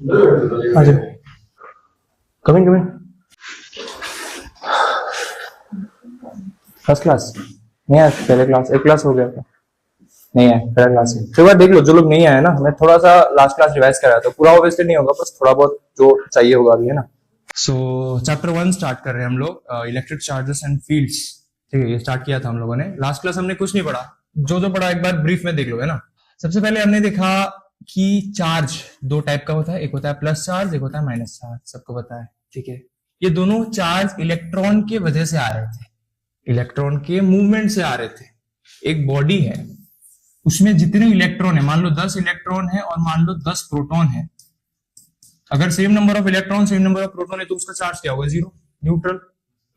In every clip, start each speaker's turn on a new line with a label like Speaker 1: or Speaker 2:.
Speaker 1: हाँ जी, coming coming. First class नहीं आया, पहले क्लास एक क्लास हो गया था, नहीं आया पहला क्लास है। तो बार देख लो जो लोग नहीं आए ना, मैं थोड़ा सा लास्ट क्लास रिवाइज कर रहा था, पूरा ऑब्वियसली नहीं होगा, बस थोड़ा बहुत जो चाहिए होगा अभी, है ना। सो चैप्टर 1 स्टार्ट कर रहे हैं हम लोग, इलेक्ट्रिक चार्जेस एंड फील्ड्स। ठीक है, ये स्टार्ट किया था हम लोगों ने। लास्ट क्लास हमने कुछ नहीं पढ़ा, जो पढ़ा एक बार ब्रीफ में देख लो, है ना। सबसे पहले हमने देखा कि चार्ज दो टाइप का होता है, एक होता है प्लस चार्ज, एक होता है माइनस चार्ज, सबको पता है। ठीक है, ये दोनों चार्ज इलेक्ट्रॉन के वजह से आ रहे थे, इलेक्ट्रॉन के मूवमेंट से आ रहे थे। एक बॉडी है, उसमें जितने इलेक्ट्रॉन है, मान लो 10 इलेक्ट्रॉन है और मान लो 10 प्रोटॉन है। अगर same number of electron same number of proton है तो उसका चार्ज क्या होगा? Zero, neutral.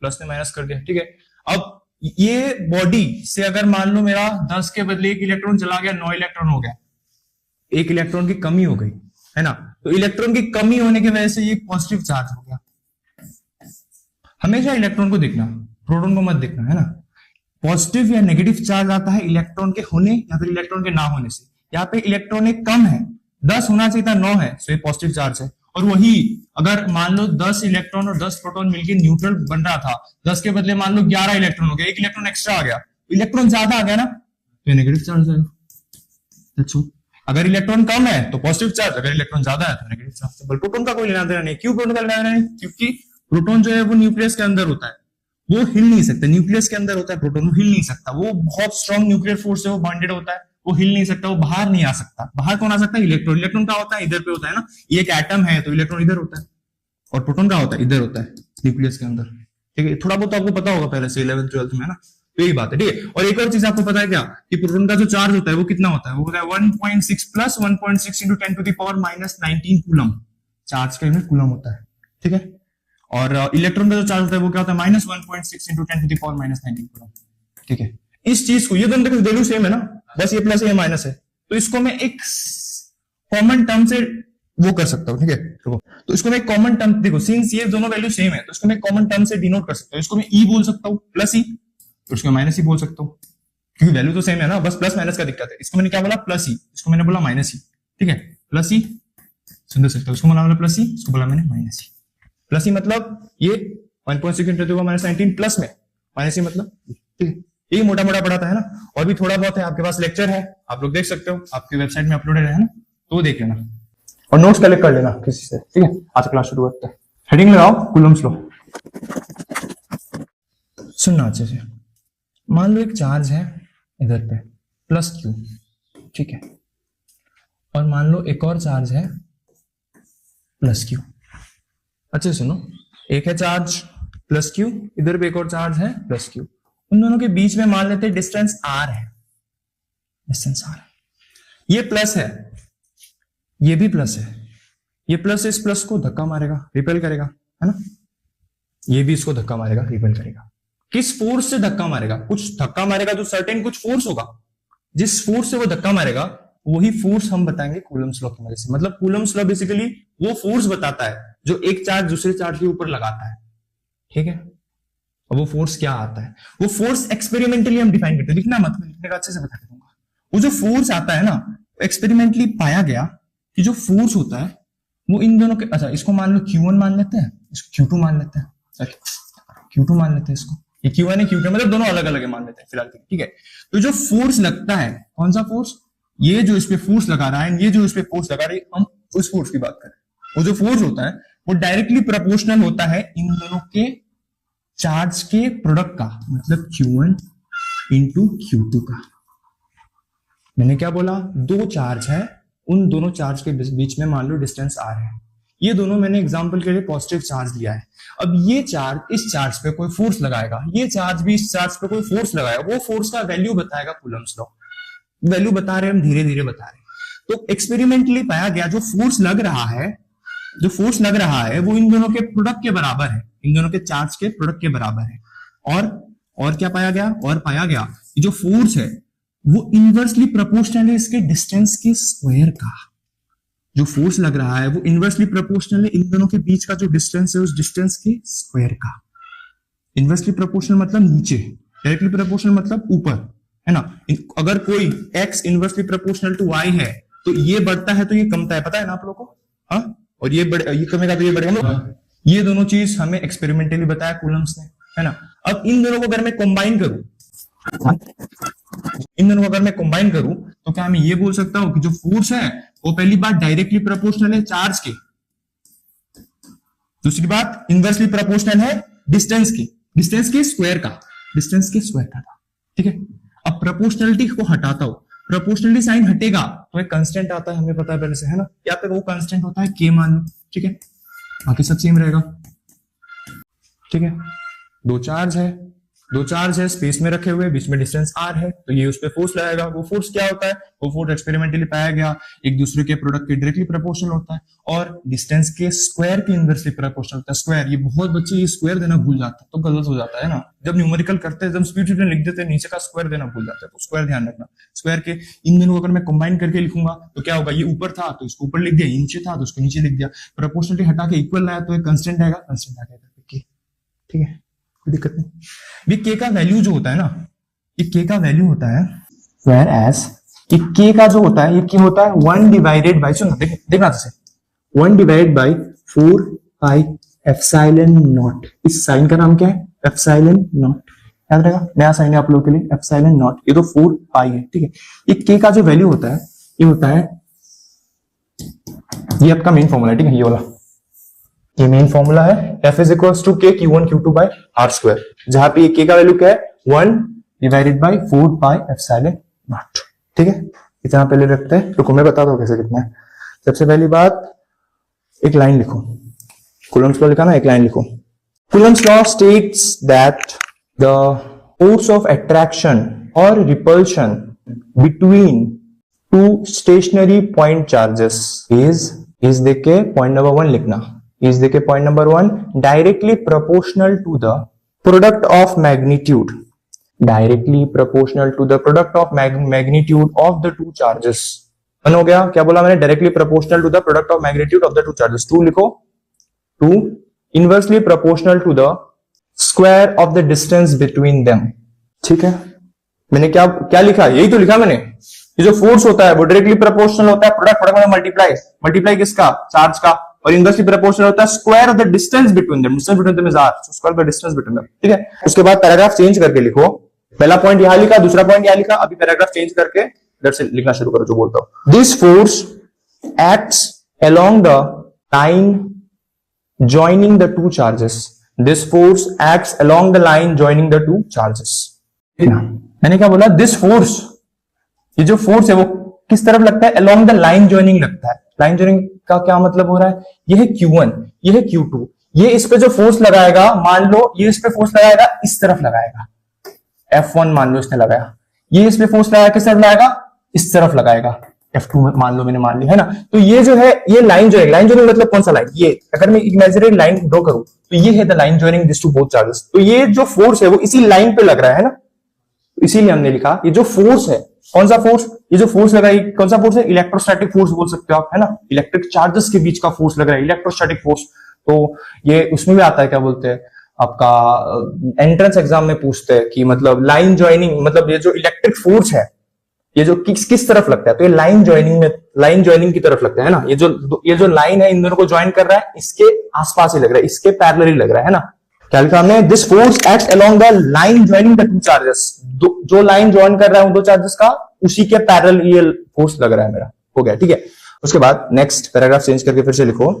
Speaker 1: प्लस ने माइनस कर दिया। ठीक है, अब ये बॉडी से अगर मान लो मेरा 10 के बदले एक इलेक्ट्रॉन चला गया, 9 इलेक्ट्रॉन हो गया, एक इलेक्ट्रॉन की कमी हो गई, है ना। तो इलेक्ट्रॉन की कमी होने की वजह से ये पॉजिटिव चार्ज हो गया। हमेशा इलेक्ट्रॉन को देखना, प्रोटॉन को मत देखना, है ना। पॉजिटिव या नेगेटिव चार्ज आता है इलेक्ट्रॉन के होने या फिर इलेक्ट्रॉन के ना होने से। यहाँ पे इलेक्ट्रॉन एक कम है, 10 होना चाहिए था, 9 है, तो ये पॉजिटिव चार्ज है। और वही अगर मान लो 10 इलेक्ट्रॉन और 10 प्रोटॉन मिलकर न्यूट्रल बन रहा था, 10 के बदले मान लो 11 इलेक्ट्रॉन हो गया, एक इलेक्ट्रॉन एक्स्ट्रा आ गया, इलेक्ट्रॉन ज्यादा आ गया ना, तो नेगेटिव चार्ज आएगा। अगर इलेक्ट्रॉन कम है तो पॉजिटिव चार्ज, अगर इलेक्ट्रॉन ज्यादा है तो नेगेटिव चार्ज। प्रोटॉन का कोई लेना देना नहीं। क्यों प्रोटॉन का लेना देना नहीं? क्योंकि प्रोटॉन जो है वो न्यूक्लियस के अंदर होता है, वो हिल नहीं सकता। न्यूक्लियस के अंदर होता है प्रोटॉन, वो हिल नहीं सकता, वो बहुत स्ट्रॉन्ग न्यूक्लियर फोर्स से वो बॉन्डेड होता है, वो हिल नहीं सकता, वो बाहर नहीं आ सकता। बाहर कौन आ सकता है? इलेक्ट्रॉन। इलेक्ट्रॉन का होता है इधर पे होता है ना, ये एक एटम है तो इलेक्ट्रॉन इधर होता है, और प्रोटॉन का होता है इधर होता है, न्यूक्लियस के अंदर। ठीक है, थोड़ा बहुत आपको पता होगा पहले से 11th 12th में, है ना। तो यही बात है। ठीक है, और एक और चीज आपको पता है क्या, कि प्रोटॉन का जो चार्ज होता है वो कितना होता है? वो होता है 1.6 plus 1.6 into 10 to the power minus 19 coulomb. Charge का यूनिट कूलम होता है। ठीक है, और इलेक्ट्रॉन का जो चार्ज होता है वो क्या होता है? Minus 1.6 into 10 to the power minus 19 coulomb. ठीक है, इस चीज को, ये दोनों देखो वैल्यू सेम है ना, बस ये प्लस है ये माइनस है, तो इसको मैं एक कॉमन टर्म से वो कर सकता हूं। ठीक है, तो इसको मैं कॉमन टर्म, देखो सिंस ये दोनों वैल्यू सेम है तो इसको मैं कॉमन टर्म से डिनोट कर सकता हूं। इसको मैं ई बोल सकता हूं, प्लस ई, तो इसको माइनस ई बोल सकता हूं, क्योंकि वैल्यू तो सेम है ना, बस प्लस माइनस का दिक्कत है। इसको मैंने क्या बोला? प्लस ई, इसको मैंने बोला माइनस ई। ठीक है, प्लस ई सुन सकते हो, उसको बोला प्लस ई, इसको बोला मैंने माइनस ई। प्लस ई मतलब ये 1.6 इंटू माइनस 19 प्लस में माइनस ई मतलब, ठीक है, यही मोटा मोटा पढ़ा था, है ना। और भी थोड़ा बहुत है, आपके पास लेक्चर है, आप लोग देख सकते हो, आपकी वेबसाइट में अपलोडेड है ना, तो वो देख लेना और नोट्स कलेक्ट कर लेना किसी से। ठीक है, आज क्लास शुरू करते हैं। हेडिंग लगाओ कूलम्स लॉ। सुनना अच्छे से। मान लो एक चार्ज है इधर पे प्लस क्यू, ठीक है, और मान लो एक और चार्ज है प्लस क्यू। अच्छे सुनो, एक है चार्ज प्लस क्यू, इधर पे एक और चार्ज है प्लस क्यू। उन दोनों के बीच में मान लेते हैं डिस्टेंस आर है, डिस्टेंस आर है। ये प्लस है, ये भी प्लस है, ये प्लस इस प्लस को धक्का मारेगा, रिपेल करेगा, है ना। ये भी इसको धक्का मारेगा, रिपेल करेगा। किस फोर्स से धक्का मारेगा? कुछ धक्का मारेगा तो सर्टेन कुछ फोर्स होगा, जिस फोर्स से वो धक्का मारेगा वही फोर्स हम बताएंगे कूलम्स लॉ की मदद से। मतलब कूलम्स लॉ बेसिकली वो फोर्स बताता है जो एक चार्ज दूसरे चार्ज के ऊपर लगाता है। ठीक है, और वो फोर्स क्या आता है? वो फोर्स एक्सपेरिमेंटली हम डिफाइन करते हैं, लिखना मत, मैं लिखने का अच्छे से बता दूंगा। वो जो फोर्स आता है ना, एक्सपेरिमेंटली पाया गया कि जो फोर्स होता है वो इन दोनों के, अच्छा इसको मान लो Q1 मान लेते हैं, इसको Q2 मान लेते हैं, Q2 मान लेते हैं इसको, ये Q1 है Q2 मतलब दोनों अलग अलग है मान लेते हैं फिलहाल। ठीक है, तो जो फोर्स लगता है, कौन सा फोर्स? ये जो इस पे फोर्स लगा रहा है, ये जो इस पे फोर्स लगा रहा है, हम उस फोर्स की बात करें। वो जो फोर्स होता है वो डायरेक्टली प्रोपोर्शनल होता है इन दोनों के चार्ज के प्रोडक्ट का, मतलब Q1 इंटू Q2 का। मैंने क्या बोला? दो चार्ज है, उन दोनों चार्ज के बीच में मान लो डिस्टेंस आर है। ये दोनों मैंने एग्जांपल के लिए पॉजिटिव चार्ज लिया है। अब ये चार्ज इस चार्ज पे कोई फोर्स लगाएगा, ये चार्ज भी इस चार्ज पे कोई फोर्स लगाएगा, वो फोर्स का वैल्यू बताएगा कूलम्स लॉ। वैल्यू बता रहे हैं हम, धीरे धीरे बता रहे हैं। तो एक्सपेरिमेंटली पाया गया जो फोर्स लग रहा है, जो फोर्स लग रहा है वो इन दोनों के प्रोडक्ट के बराबर है, इन दोनों के चार्ज के प्रोडक्ट के बराबर है। और क्या पाया गया? और पाया गया कि जो फोर्स है वो इनवर्सली प्रोपोर्शनल है इसके डिस्टेंस के स्क्वायर का। जो फोर्स लग रहा है वो इनवर्सली प्रोपोर्शनल है इन दोनों के बीच का जो डिस्टेंस है उस डिस्टेंस के स्क्वायर का। इनवर्सली प्रोपोर्शनल मतलब नीचे, डायरेक्टली प्रोपोर्शनल मतलब ऊपर, है ना। अगर कोई x inversely proportional to y है तो ये बढ़ता है तो ये कमता है, पता है ना आप लोगों को? हाँ, और ये कमेगा तो ये बढ़ेगा। ये दोनों चीज हमें एक्सपेरिमेंटली बताया कूलम्स ने, है ना। अब इन दोनों को अगर मैं कंबाइन करूं, तो क्या मैं ये बोल सकता हूं कि जो फोर्स है वो पहली बात डायरेक्टली प्रोपोर्शनल है चार्ज के, दूसरी बात इनवर्सली प्रोपोर्शनल है डिस्टेंस के स्क्वायर का, था, ठीक है। अब प्रोपोर्शनलिटी को हटाता हूं, प्रोपोर्शनलिटी साइन हटेगा तो एक कांस्टेंट आता है, हमें पता है पहले से, है ना। या फिर वो कांस्टेंट होता है के मान लो, ठीक है, बाकी सब सेम रहेगा, ठीक है। दो चार्ज है स्पेस में रखे हुए, बीच में डिस्टेंस r है, तो ये उस पे फोर्स लगाएगा। वो फोर्स क्या होता है, वो फोर्स एक्सपेरिमेंटली पाया गया एक दूसरे के प्रोडक्ट के डायरेक्टली प्रोपोर्शनल होता है और डिस्टेंस के स्क्वायर के इनवर्सली प्रोपोर्शनल होता है। स्क्वायर, ये बहुत बच्चे ये स्क्वायर देना भूल जाते हैं तो गलत हो जाता है ना, जब न्यूमेरिकल करते हैं, जब स्पीड में लिख देते हैं नीचे का स्क्वायर देना भूल जाते हैं, तो स्क्वायर ध्यान रखना। स्क्वायर के इन दोनों को अगर मैं कंबाइन करके लिखूंगा तो क्या होगा, ये ऊपर था तो इसको ऊपर लिख दिया, नीचे था तो उसको नीचे लिख दिया, प्रोपोर्शनलिटी हटा के इक्वल लाया तो एक कांस्टेंट आएगा, कांस्टेंट आ गया, ठीक है, दिक्कत नहीं। ये के का वैल्यू जो होता है ना, ये के का वैल्यू होता है, वेयर एज ये के का जो होता है, ये क्या होता है 1 डिवाइडेड बाय, सुन देखना जैसे 1 divided by 4 pi epsilon not. इस साइन का नाम क्या है, एप्सिलॉन नॉट, याद रहेगा, नया साइन है आप लोगों के लिए, एप्सिलॉन नॉट। ये तो 4 पाई है, ठीक है। ये के का जो वैल्यू होता है, ये होता है, ये आपका मेन फॉर्मूला है, ठीक है, ये वाला, ये मेन फॉर्मूला है, F इज इक्वल टू के Q1 Q2 bye R square, जहां पे के का वैल्यू क्या है 1 divided by 4 pi epsilon not, ठीक है। इतना पहले रखते हैं, रुको मैं बताता हूं कैसे लिखना है। सबसे पहली बात, एक लाइन लिखो, कूलम्स लॉ लिखा ना, एक लाइन लिखो। Coulomb's law states that the force of attraction और repulsion between two stationary point charges is देके पॉइंट नंबर 1 लिखना, is देखे point number 1 directly proportional to the product of magnitude, directly proportional to the product of magnitude of the two charges. One हो गया, क्या बोला मैंने, directly proportional to the product of magnitude of the two charges. 2 लिखो, 2 inversely proportional to the square of the distance between them, ठीक है। मैंने क्या लिखा, यही तो लिखा मैंने। ये जो फोर्स होता है वो डायरेक्टली प्रोपोर्शनल होता है प्रोडक्ट में मल्टीप्लाई किसका, चार्ज का, और इनवर्सली प्रोपोर्शनल होता है square of the distance between them, distance between them is r, so square of the distance between them, ठीक है। उसके बाद पैराग्राफ चेंज करके लिखो, पहला पॉइंट यहां लिखा, दूसरा पॉइंट यहां लिखा, अभी पैराग्राफ चेंज करके इधर से लिखना शुरू करो जो बोलता हूं। This force acts along the line joining the two charges, this force acts along the line joining the two charges. मैंने क्या बोला, दिस फोर्स, ये जो फोर्स है वो किस तरफ लगता है, अलोंग द लाइन जॉइनिंग लगता है। लाइन जॉइनिंग का क्या मतलब हो रहा है, ये है Q1, ये है Q2, ये इस पे जो फोर्स लगाएगा, मान लो ये इस पे फोर्स लगाएगा, इस तरफ लगाएगा, F1 मान लो इसने लगाया, ये इस पे फोर्स लगाया, किस तरफ लगाएगा, इस तरफ लगाएगा, F2 मान लो मैंने मान लिया, है ना। तो ये जो है, ये लाइन जॉइनिंग मतलब कौन सा लाइन, ये अगर मैं इमेजिनरी लाइन ड्रॉ करूं तो ये है the line joining this to both charges. तो ये जो फोर्स है वो इसी लाइन पे लग रहा है ना, इसीलिए हमने लिखा ये जो फोर्स है, कौन सा फोर्स, ये जो फोर्स लगा है कौन सा फोर्स है, इलेक्ट्रोस्टैटिक फोर्स बोल सकते हो आप, है ना, इलेक्ट्रिक चार्जेस के बीच का फोर्स लग रहा है, इलेक्ट्रोस्टैटिक फोर्स। तो ये उसमें भी आता है, क्या बोलते हैं आपका एंट्रेंस एग्जाम में पूछते हैं कि मतलब लाइन जॉइनिंग, मतलब ये जो इलेक्ट्रिक फोर्स है ये जो किस तरफ लगता है, तो ये लाइन जॉइनिंग की तरफ लगता है ना। ये जो लाइन है इन दोनों को ज्वाइन कर रहा है, इसके आसपास ही लग रहा है, इसके पैरेलल ही लग रहा है ना। क्या लिखा हमने, this force acts along the line joining the two charges, जो लाइन ज्वाइन कर रहा है उन दो चार्जेस का, उसी के पैरेलल ये फोर्स लग रहा है मेरा, हो गया, ठीक है। उसके बाद नेक्स्ट पैराग्राफ चेंज करके फिर से लिखो,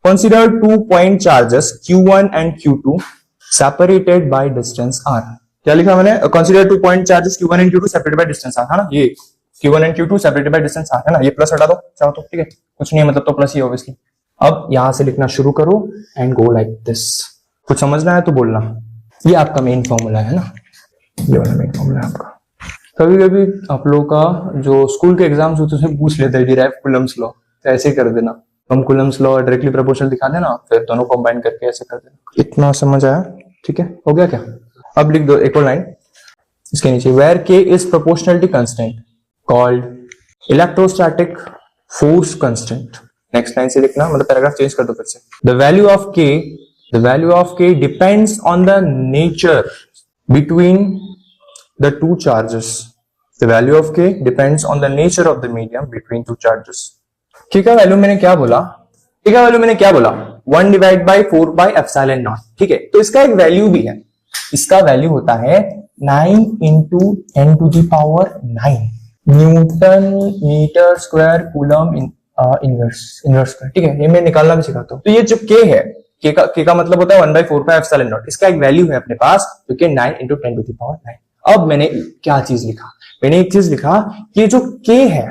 Speaker 1: consider 2 point charges Q1 and Q2 separated by distance r। क्या लिखा मैंने, consider 2 point charges Q1 and Q2 separated by distance r, है ना, ये Q1 and Q2 separated by distance r, है ना। ये प्लस हटा दो चाहो तो, ठीक है, कुछ नहीं है मतलब तो प्लस ही है ऑब्वियसली। अब यहां से लिखना शुरू करो एंड गो लाइक दिस। कुछ समझना है तो बोलना। ये आपका मेन फॉर्मूला है ना, ये वाला मेन फॉर्मूला है आपका। कभी कभी आप लोगों का जो स्कूल के एग्जाम्स होते हैं पूछ लेते हैं डिराइव कूलम्स लॉ, तो ऐसे कर देना, हम कूलम्स लॉ डायरेक्टली प्रोपोर्शनल दिखा देना, फिर दोनों कंबाइन करके ऐसे कर देना। इतना समझ आया, ठीक है, हो गया क्या। अब लिख दो एक और लाइन इसके नीचे, वेयर के is proportionality constant called electrostatic force constant. Next line से लिखना, मतलब पैराग्राफ चेंज कर दो फिर से। द वैल्यू ऑफ के depends on the nature between the two charges. The value of k depends on the nature of the medium between two charges. k का value मैंने क्या बोला, के का वैल्यू मैंने क्या बोला, 1 divide by 4 by epsilon not, ठीक है। तो इसका एक वैल्यू भी है, इसका वैल्यू होता है 9 into 10 to the power 9 newton metre square coulomb inverse square, ठीक है। ये मैं निकालना भी सिखाता हूँ। तो ये जो के है, के का मतलब होता है 1/4 बाई एप्सिलॉन नॉट, इसका एक वैल्यू है अपने पास जो कि 9 इंटू 10 टू द पावर 9। अब मैंने क्या चीज लिखा, मैंने एक चीज लिखा कि ये जो के है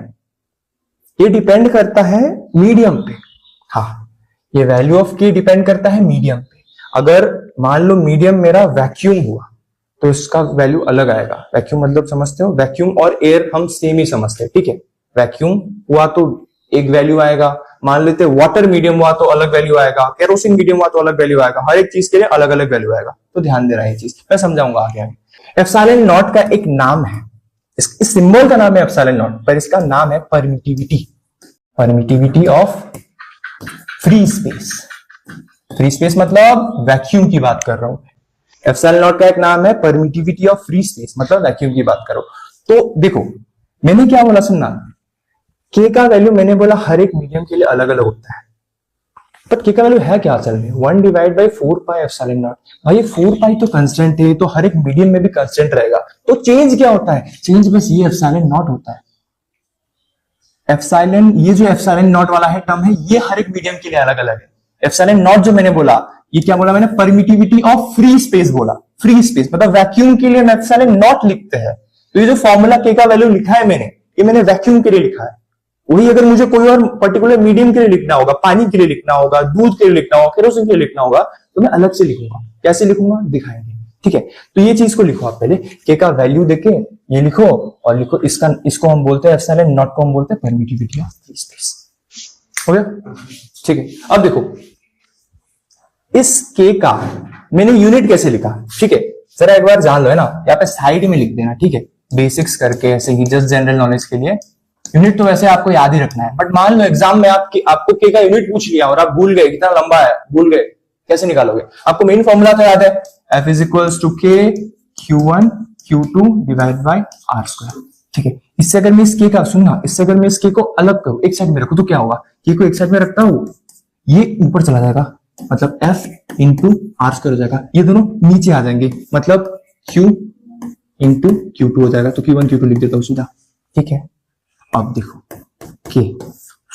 Speaker 1: ये डिपेंड करता है मीडियम पे। हाँ, ये वैल्यू ऑफ के डिपेंड करता है मीडियम पे। अगर मान लो मीडियम मेरा वैक्यूम हुआ तो इसका वैल्यू अलग आएगा। वैक्यूम मतलब समझते हो, वैक्यूम और एयर हम सेम ही समझते हैं, ठीक है। वैक्यूम हुआ तो एक वैल्यू आएगा, मान लेते वाटर मीडियम हुआ तो अलग वैल्यू आएगा, केरोसिन मीडियम हुआ तो अलग वैल्यू आएगा, हर एक चीज के लिए अलग अलग वैल्यू आएगा। तो ध्यान देना ये चीज, मैं समझाऊंगा आगे। एप्सिलॉन नॉट का एक नाम है, इस सिंबल का नाम है एप्सिलॉन नॉट, पर इसका नाम है permittivity, permittivity of free space. Free space मतलब वैक्यूम की बात कर रहा हूं। एप्सिलॉन नॉट का एक नाम है परमिटिविटी ऑफ फ्री स्पेस, मतलब वैक्यूम की बात करो। तो देखो मैंने क्या बोला, सुनना, के का वैल्यू मैंने बोला हर एक मीडियम के लिए अलग अलग होता है, बट के का वैल्यू है क्या असल में, 1 divide by 4 pi epsilon not. भाई 4 पाई तो कांस्टेंट है, तो हर एक मीडियम में भी कांस्टेंट रहेगा। तो चेंज क्या होता है, चेंज बस ये एप्सिलॉन नॉट होता है। एप्सिलॉन, ये जो एप्सिलॉन नॉट वाला है टर्म है, ये हर एक मीडियम के लिए अलग अलग है। एप्सिलॉन नॉट जो मैंने बोला, ये क्या बोला मैंने, परमिटिविटी ऑफ फ्री स्पेस बोला। फ्री स्पेस मतलब वैक्यूम के लिए हम एप्सिलॉन नॉट लिखते हैं। तो ये जो फॉर्मूला के का वैल्यू लिखा है मैंने, ये मैंने वैक्यूम के लिए लिखा है। वही अगर मुझे कोई और पर्टिकुलर मीडियम के लिए लिखना होगा, पानी के लिए लिखना होगा, दूध के लिए लिखना होगा, केरोसिन के लिए लिखना होगा, तो मैं अलग से लिखूंगा। कैसे लिखूंगा दिखाएंगे, ठीक है। तो ये चीज को लिखो आप पहले, के का वैल्यू देके ये लिखो और लिखो इसको हम बोलते हैं एप्सिलॉन नॉट को हम बोलते हैं परमिटिविटी ऑफ फ्री स्पेस। हो गया, ठीक है। अब देखो इस के का मैंने यूनिट कैसे लिखा, ठीक है, जरा एक बार जान लो, है ना। यहाँ पे साइड में लिख देना, ठीक है, बेसिक्स करके ऐसे ही, जस्ट जनरल नॉलेज के लिए। यूनिट तो वैसे आपको याद ही रखना है, बट मान लो एग्जाम में आपको के का यूनिट पूछ लिया और आप भूल गए, कितना लंबा है भूल गए, कैसे निकालोगे। आपको मेन फॉर्मूला तो याद है, F इज इक्वल्स टू के Q1 Q2 divide by R square, ठीक है। इससे अगर मैं इस के का, सुनना, इससे अगर मैं इस के को अलग करूं, एक साइड में रखूं तो क्या होगा, के को एक साइड में रखता हूं, ये ऊपर चला जाएगा, मतलब F इंटू R स्क्वायर हो जाएगा। ये दोनों नीचे आ जाएंगे, मतलब Q इंटू Q2 हो जाएगा। तो Q1 Q2 लिख देता हूं सीधा, ठीक है। अब देखो के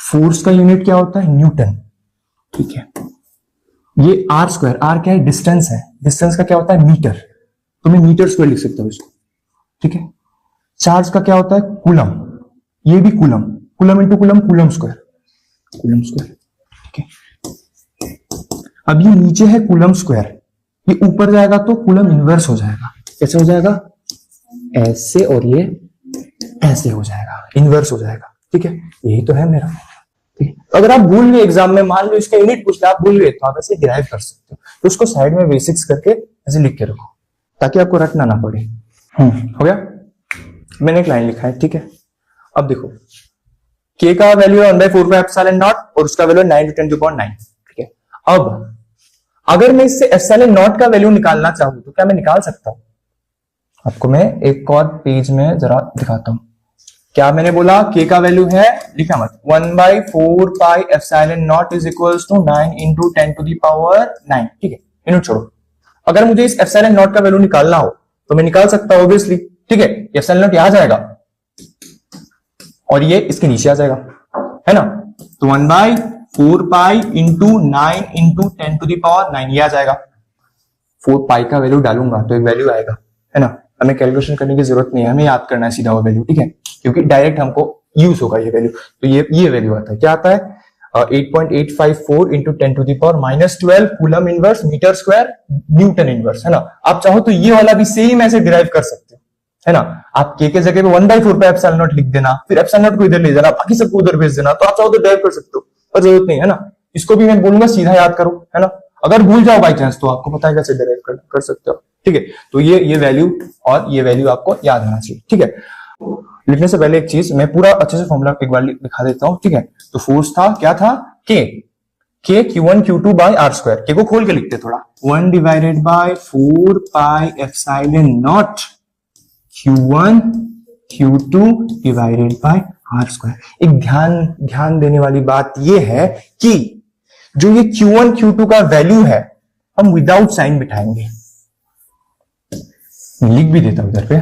Speaker 1: फोर्स का यूनिट क्या होता है, न्यूटन, ठीक है। ये आर स्क्वायर, आर क्या है, डिस्टेंस है, डिस्टेंस का क्या होता है मीटर, तो मैं मीटर स्क्वायर लिख सकता हूं इसको, ठीक है। चार्ज का क्या होता है कूलम, ये भी coulomb, coulomb into coulomb, coulomb square, coulomb square, ठीक है। अब ये नीचे है कूलम स्क्वायर, ये ऊपर जाएगा तो कूलम इनवर्स हो जाएगा। कैसे हो जाएगा, ऐसे, और ये ऐसे हो जाएगा, इनवर्स हो जाएगा, ठीक है। यही तो है मेरा, ठीक है। तो अगर आप भूल गए एग्जाम में, मान लो इसका यूनिट पूछ लिया, आप भूल गए, तो आप ऐसे डिराइव कर सकते हो। तो उसको साइड में बेसिक्स करके ऐसे लिख के रखो ताकि आपको रटना ना पड़े। हो गया, मैंने एक लाइन लिखा है, ठीक है। अब देखो के का वैल्यू है 1/4 बाई एप्सिलॉन नॉट और उसका वैल्यू 9 टू 10 टू पावर 9, ठीक है। अब अगर मैं इससे एप्सिलॉन नॉट का वैल्यू निकालना चाहूं तो क्या मैं निकाल सकता हूं। आपको मैं एक और पेज में जरा दिखाता हूं। क्या मैंने बोला, के का वैल्यू है, लिखा मत, 1/4 pi epsilon not is equals to 9 into 10 to the power 9, ठीक है। इन्हें छोड़ो, अगर मुझे इस एप्सिलॉन नॉट का वैल्यू निकालना हो तो मैं निकाल सकता हूं ऑब्वियसली, ठीक है। एप्सिलॉन नॉट यहां जाएगा और ये इसके नीचे आ जाएगा, है ना। तो 1/4 pi into 9 into 10 to the power 9 ये आ जाएगा। 4 पाई का वैल्यू डालूंगा तो एक वैल्यू आएगा, है ना। हमें कैलकुलेशन करने की जरूरत नहीं है, हमें याद करना है सीधा वो वैल्यू, ठीक है, क्योंकि डायरेक्ट हमको यूज होगा ये वैल्यू। तो ये वैल्यू आता है, क्या आता है, 8.854 into 10 to the power -12 coulomb inverse metre square newton inverse, है ना। आप चाहो तो ये वाला भी सेम ऐसे डिराइव कर सकते हो, है ना। आप के जगह पे 1/4 पे एप्सिलॉन नॉट लिख देना, फिर एप्सिलॉन नॉट को इधर ले जाना, बाकी सबको उधर भेज देना, तो आप चाहो तो डिराइव कर सकते हो, पर जरूरत नहीं है ना। इसको भी मैं बोलूंगा सीधा याद करो, है ना। अगर भूल जाओ बाई चांस तो आपको पता है कैसे डिराइव कर सकते हो, ठीक है। तो ये वैल्यू और ये वैल्यू आपको याद होना चाहिए, ठीक है। लिखने से पहले एक चीज मैं पूरा अच्छे से फॉर्मूला एक बार दिखा देता हूं, ठीक है। तो फोर्स था, क्या था, के Q1 Q2 bye R square, के को खोल के लिखते थोड़ा, 1 divided by 4 pi epsilon not Q1 Q2 divided by R square. एक ध्यान देने वाली बात यह है कि जो ये Q1 Q2 का वैल्यू है हम विदाउट साइन बिठाएंगे, लिख भी देता हूं इधर पे।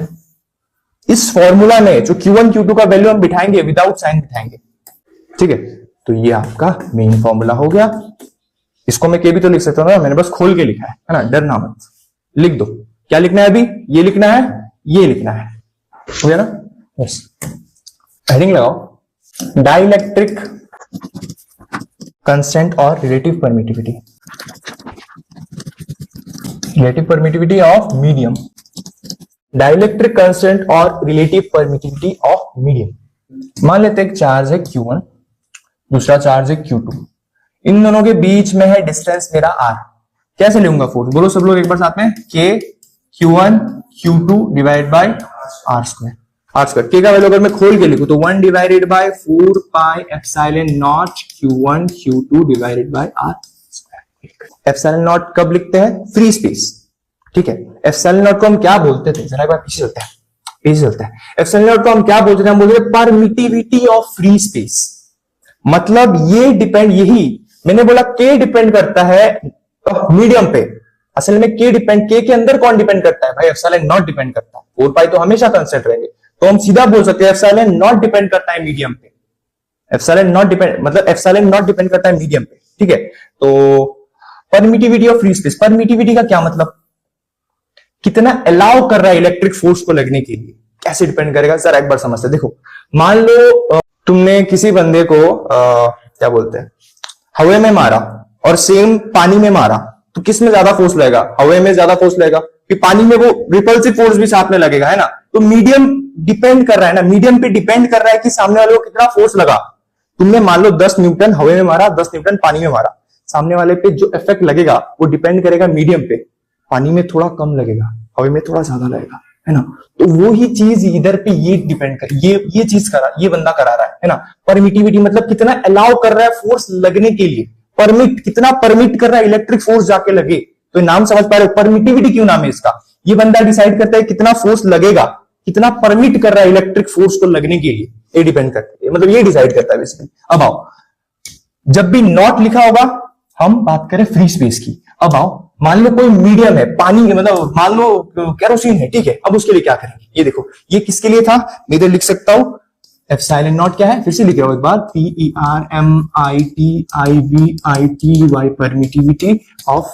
Speaker 1: इस फॉर्मूला में जो Q1 Q2 का वैल्यू हम बिठाएंगे विदाउट साइन बिठाएंगे, ठीक है। तो ये आपका मेन फॉर्मूला हो गया। इसको मैं के भी तो लिख सकता हूं ना, मैंने बस खोल के लिखा है ना, डरना मत, लिख दो। क्या लिखना है अभी? ये लिखना है, ये लिखना है, हो गया ना। बस हेडिंग लगाओ, डाइलेक्ट्रिक कंस्टेंट और relative permittivity, relative permittivity of medium, dielectric constant और रिलेटिव परमिटिविटी ऑफ मीडियम। मान लेते हैं एक चार्ज है Q1, दूसरा चार्ज है Q2, इन दोनों के बीच में है डिस्टेंस मेरा R। कैसे लूंगा फोर्स? बोलो सब लोग एक बार साथ में, K Q1 Q2 divide bye R square. R square के का वैल्यू अगर मैं खोल के लिखूं तो 1 divided by 4 pi epsilon not Q1 Q2 divided bye R square. Epsilon not कब लिखते हैं? फ्री स्पेस, ठीक है। एप्सिलॉन नॉट को हम क्या बोलते थे? जरा एक बार पीछे चलते हैं, पीछे चलते हैं। एप्सिलॉन नॉट को हम क्या बोलते थे? हम बोलते थे परमिटिविटी ऑफ फ्री स्पेस। मतलब ये डिपेंड, यही मैंने बोला के डिपेंड करता है मीडियम पे। असल में के डिपेंड, के अंदर कौन डिपेंड करता है भाई? एप्सिलॉन नॉट डिपेंड करता है। 4 पाई तो हमेशा कांस्टेंट रहेंगे, तो हम सीधा बोल सकते हैं एप्सिलॉन नॉट डिपेंड करता है मीडियम पे। एप्सिलॉन नॉट डिपेंड मतलब एप्सिलॉन नॉट डिपेंड करता है मीडियम पे, ठीक है। तो permittivity of free space, permittivity का क्या मतलब? कितना अलाउ कर रहा है इलेक्ट्रिक फोर्स को लगने के लिए, कैसे डिपेंड करेगा? सर एक बार समझते। देखो मान लो तुमने किसी बंदे को क्या बोलते हैं, हवा में मारा और सेम पानी में मारा, तो किस में ज्यादा फोर्स लगेगा? हवा में ज्यादा फोर्स लगेगा, कि पानी में वो रिपल्सिव फोर्स भी साथ में लगेगा, है ना। तो मीडियम डिपेंड कर रहा है ना, मीडियम पे डिपेंड कर रहा है कि सामने वाले को कितना फोर्स लगा। तुमने मान लो 10 न्यूटन हवा में मारा, 10 न्यूटन पानी में मारा, सामने वाले पे जो इफेक्ट लगेगा वो डिपेंड करेगा मीडियम पे। पानी में थोड़ा कम लगेगा, हवा में थोड़ा ज्यादा लगेगा, है ना। तो वो ही चीज इधर पे ये डिपेंड कर, ये चीज करा, ये बंदा करा रहा है ना। परमिटिविटी मतलब कितना अलाउ कर रहा है फोर्स लगने के लिए, परमिट कितना परमिट कर रहा है इलेक्ट्रिक फोर्स जाके लगे। तो नाम समझ पा रहे हो, परमिटिविटी क्यों नाम है इसका? ये बंदा डिसाइड करता है कितना फोर्स लगेगा, कितना परमिट कर रहा है इलेक्ट्रिक फोर्स को लगने के लिए, ये डिपेंड करता है, मतलब ये डिसाइड करता है बेसिकली। अब आओ, जब भी नॉट लिखा होगा हम बात करें फ्री स्पेस की। अब आओ, मान लो कोई मीडियम है, पानी मतलब मान लो केरोसिन है, ठीक है। अब उसके लिए क्या करेंगे? ये देखो, ये किसके लिए था? मैं इधर लिख सकता हूं एप्सिलॉन नॉट क्या है, फिर से लिख रहा हूं एक बार, PERMITIVITY permittivity of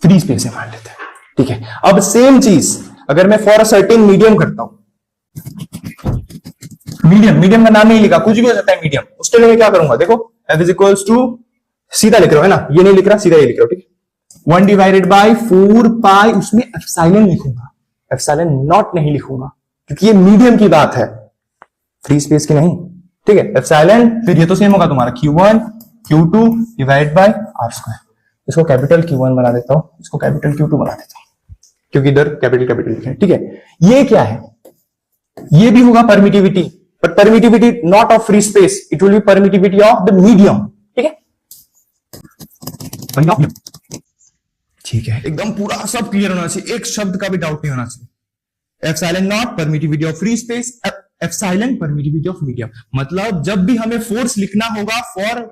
Speaker 1: free space है मान लेते हैं, ठीक है। अब सेम चीज अगर मैं फॉर अ सर्टेन मीडियम करता हूं, मीडियम का नाम नहीं लिखा, कुछ भी हो सकता है मीडियम, उसके लिए मैं क्या करूंगा? देखो F इज इक्वल्स टू, सीधा लिख रहा हूं है ना, ये नहीं लिख रहा, सीधा ये लिख रहा हूं, ठीक है। 1 डिवाइडेड बाय 4 पाई, उसमें एप्सिलॉन लिखूंगा, एप्सिलॉन नॉट नहीं लिखूंगा, क्योंकि ये मीडियम की बात है, फ्री स्पेस की नहीं, ठीक है। एप्सिलॉन, फिर ये तो सेम होगा तुम्हारा Q1 Q2 divide bye R square. इसको कैपिटल Q1 बना देता हूं, इसको कैपिटल Q2 बना देता हूं, क्योंकि इधर कैपिटल लिखे हैं, ठीक है। ये क्या है? ये भी होगा permittivity, but permittivity not of free space, it will be permittivity of the medium, ठीक है। ठीक है, एकदम पूरा सब क्लियर होना चाहिए, एक शब्द का भी डाउट नहीं होना चाहिए। Epsilon not permittivity of free space, epsilon permittivity of medium. मतलब जब भी हमें फोर्स लिखना होगा फॉर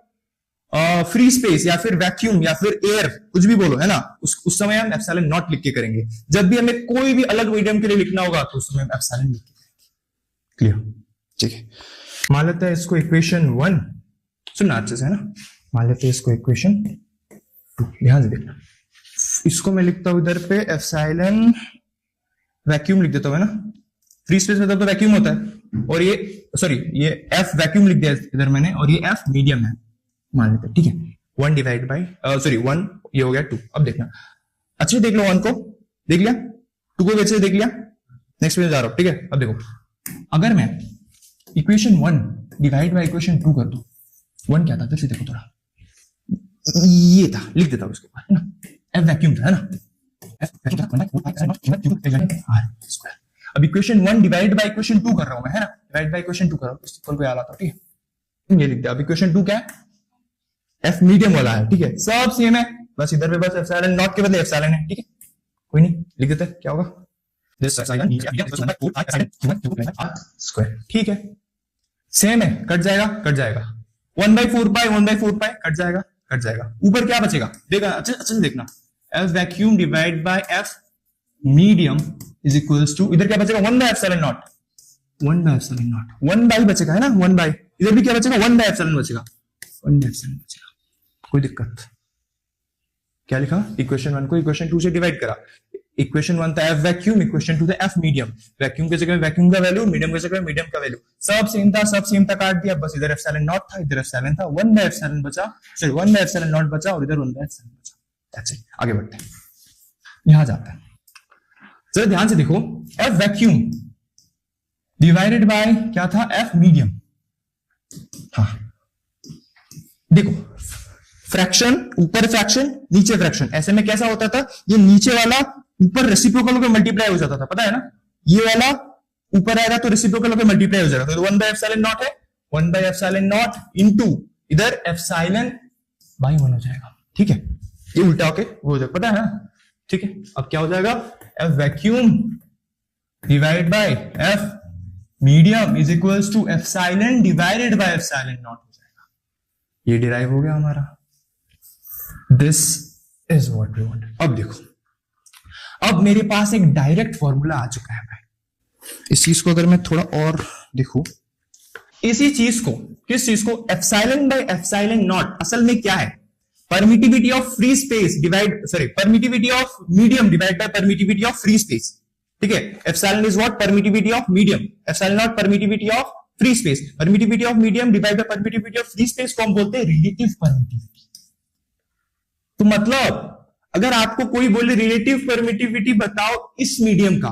Speaker 1: फ्री स्पेस या फिर वैक्यूम या फिर एयर, कुछ भी बोलो, है ना, उस समय हम एप्सिलॉन नॉट लिख के करेंगे। जब भी हमें कोई भी अलग मीडियम के लिए लिखना होगा तो उस समय हम एप्सिलॉन लिख के करेंगे। क्लियर? ठीक है, मान लेते हैं इसको इक्वेशन 1, सुनना अच्छे से, है ना। मान लेते हैं इसको इक्वेशन 2, ध्यान से देखना। इसको मैं लिखता हूं इधर पे एप्सिलॉन वैक्यूम लिख देता हूं, है ना। फ्री स्पेस में तो वैक्यूम होता है, और ये सॉरी ये एफ वैक्यूम लिख दिया इधर मैंने, और ये एफ मीडियम है मान लेते हैं, ठीक है। 1 डिवाइड बाई 1 ये हो गया 2। अब देखना अच्छे देख लो, 1 को देख लिया, 2 को वैसे देख लिया, नेक्स्ट पे जा रहा हूं, ठीक है। अब देखो, अगर मैं इक्वेशन 1 डिवाइड बाई इक्वेशन 2 कर दूं, 1 क्या था फिर से देखो थोड़ा, ये था, लिख देता हूं इसके बाद, है ना। एफ वैक्यूम था, है ना, अब इक्वेशन 1 डिवाइड बाई इक्वेशन 2 कर रहा हूं मैं, है ना, डिवाइड बाई इक्वेशन 2 कर रहा हूं, इक्वल को याद आता, ठीक है। ये लिख दिया। अब इक्वेशन 2 क्या है? एफ मीडियम वाला है, ठीक है, सब सेम है, बस इधर पे बस एप्सिलॉन नॉट के बदले एप्सिलॉन है, ठीक है, कोई नहीं, लिख देते हैं, क्या होगा, स्क्वायर, ठीक है, सेम है, कट जाएगा, 1/4 कट जाएगा। ऊपर क्या बचेगा देखा, अच्छा देखना, F vacuum divide by F medium is equals to, इधर क्या बचेगा 1/ε0, 1/ε0 बचेगा है ना, 1/, इधर भी क्या बचेगा 1/ε बचेगा, 1/ε बचेगा। कोई दिक्कत, क्या लिखा, इक्वेशन 1 को इक्वेशन 2 से डिवाइड करा, इक्वेशन 1 था एफ वैक्यूम, इक्वेशन 2 था एफ मीडियम, वैक्यूम के जगह वैक्यूम का वैल्यू, मीडियम के जगह मीडियम का वैल्यू, सब सेम था काट दिया, बस इधर एप्सिलॉन नॉट था, इधर एप्सिलॉन था, 1/ε बचा, सॉरी 1/ε0 बचा और इधर 1/ε बचा। That's it. आगे बढ़ते हैं, यहां जाते हैं, जरा ध्यान से देखो, एफ वैक्यूम डिवाइडेड बाय क्या था, एफ मीडियम। हाँ देखो, फ्रैक्शन ऊपर फ्रैक्शन नीचे फ्रैक्शन, ऐसे में कैसा होता था, ये नीचे वाला ऊपर रेसिप्रोकल होकर मल्टीप्लाई हो जाता था, पता है ना, ये वाला ऊपर आएगा तो रेसिप्रोकल होकर मल्टीप्लाई हो जाएगा, तो 1/ε0 है, 1/ε0 इनटू इधर एप्सिलॉन बाई 1 हो जाएगा, ठीक है, ये उल्टा होके वो हो जाएगा, पता है ना, ठीक है। अब क्या हो जाएगा, F vacuum divide by F medium is equals to epsilon divided by ε0 हो जाएगा, ये डिराइव हो गया हमारा, this is what we want. अब देखो, अब मेरे पास एक डायरेक्ट फॉर्मूला आ चुका है भाई, इस चीज को अगर मैं थोड़ा और देखूं, इसी चीज को, किस चीज को, एप्सिलॉन बाय ε0 असल में क्या है, permittivity of free space divide, sorry permittivity of medium divide by permittivity of free space, ठीक है, epsilon is what, permittivity of medium, ε0 permittivity of free space, permittivity of medium divide by permittivity of free space को हम बोलते हैं relative permittivity. तो मतलब अगर आपको कोई बोले रिलेटिव परमिटिविटी बताओ इस मीडियम का,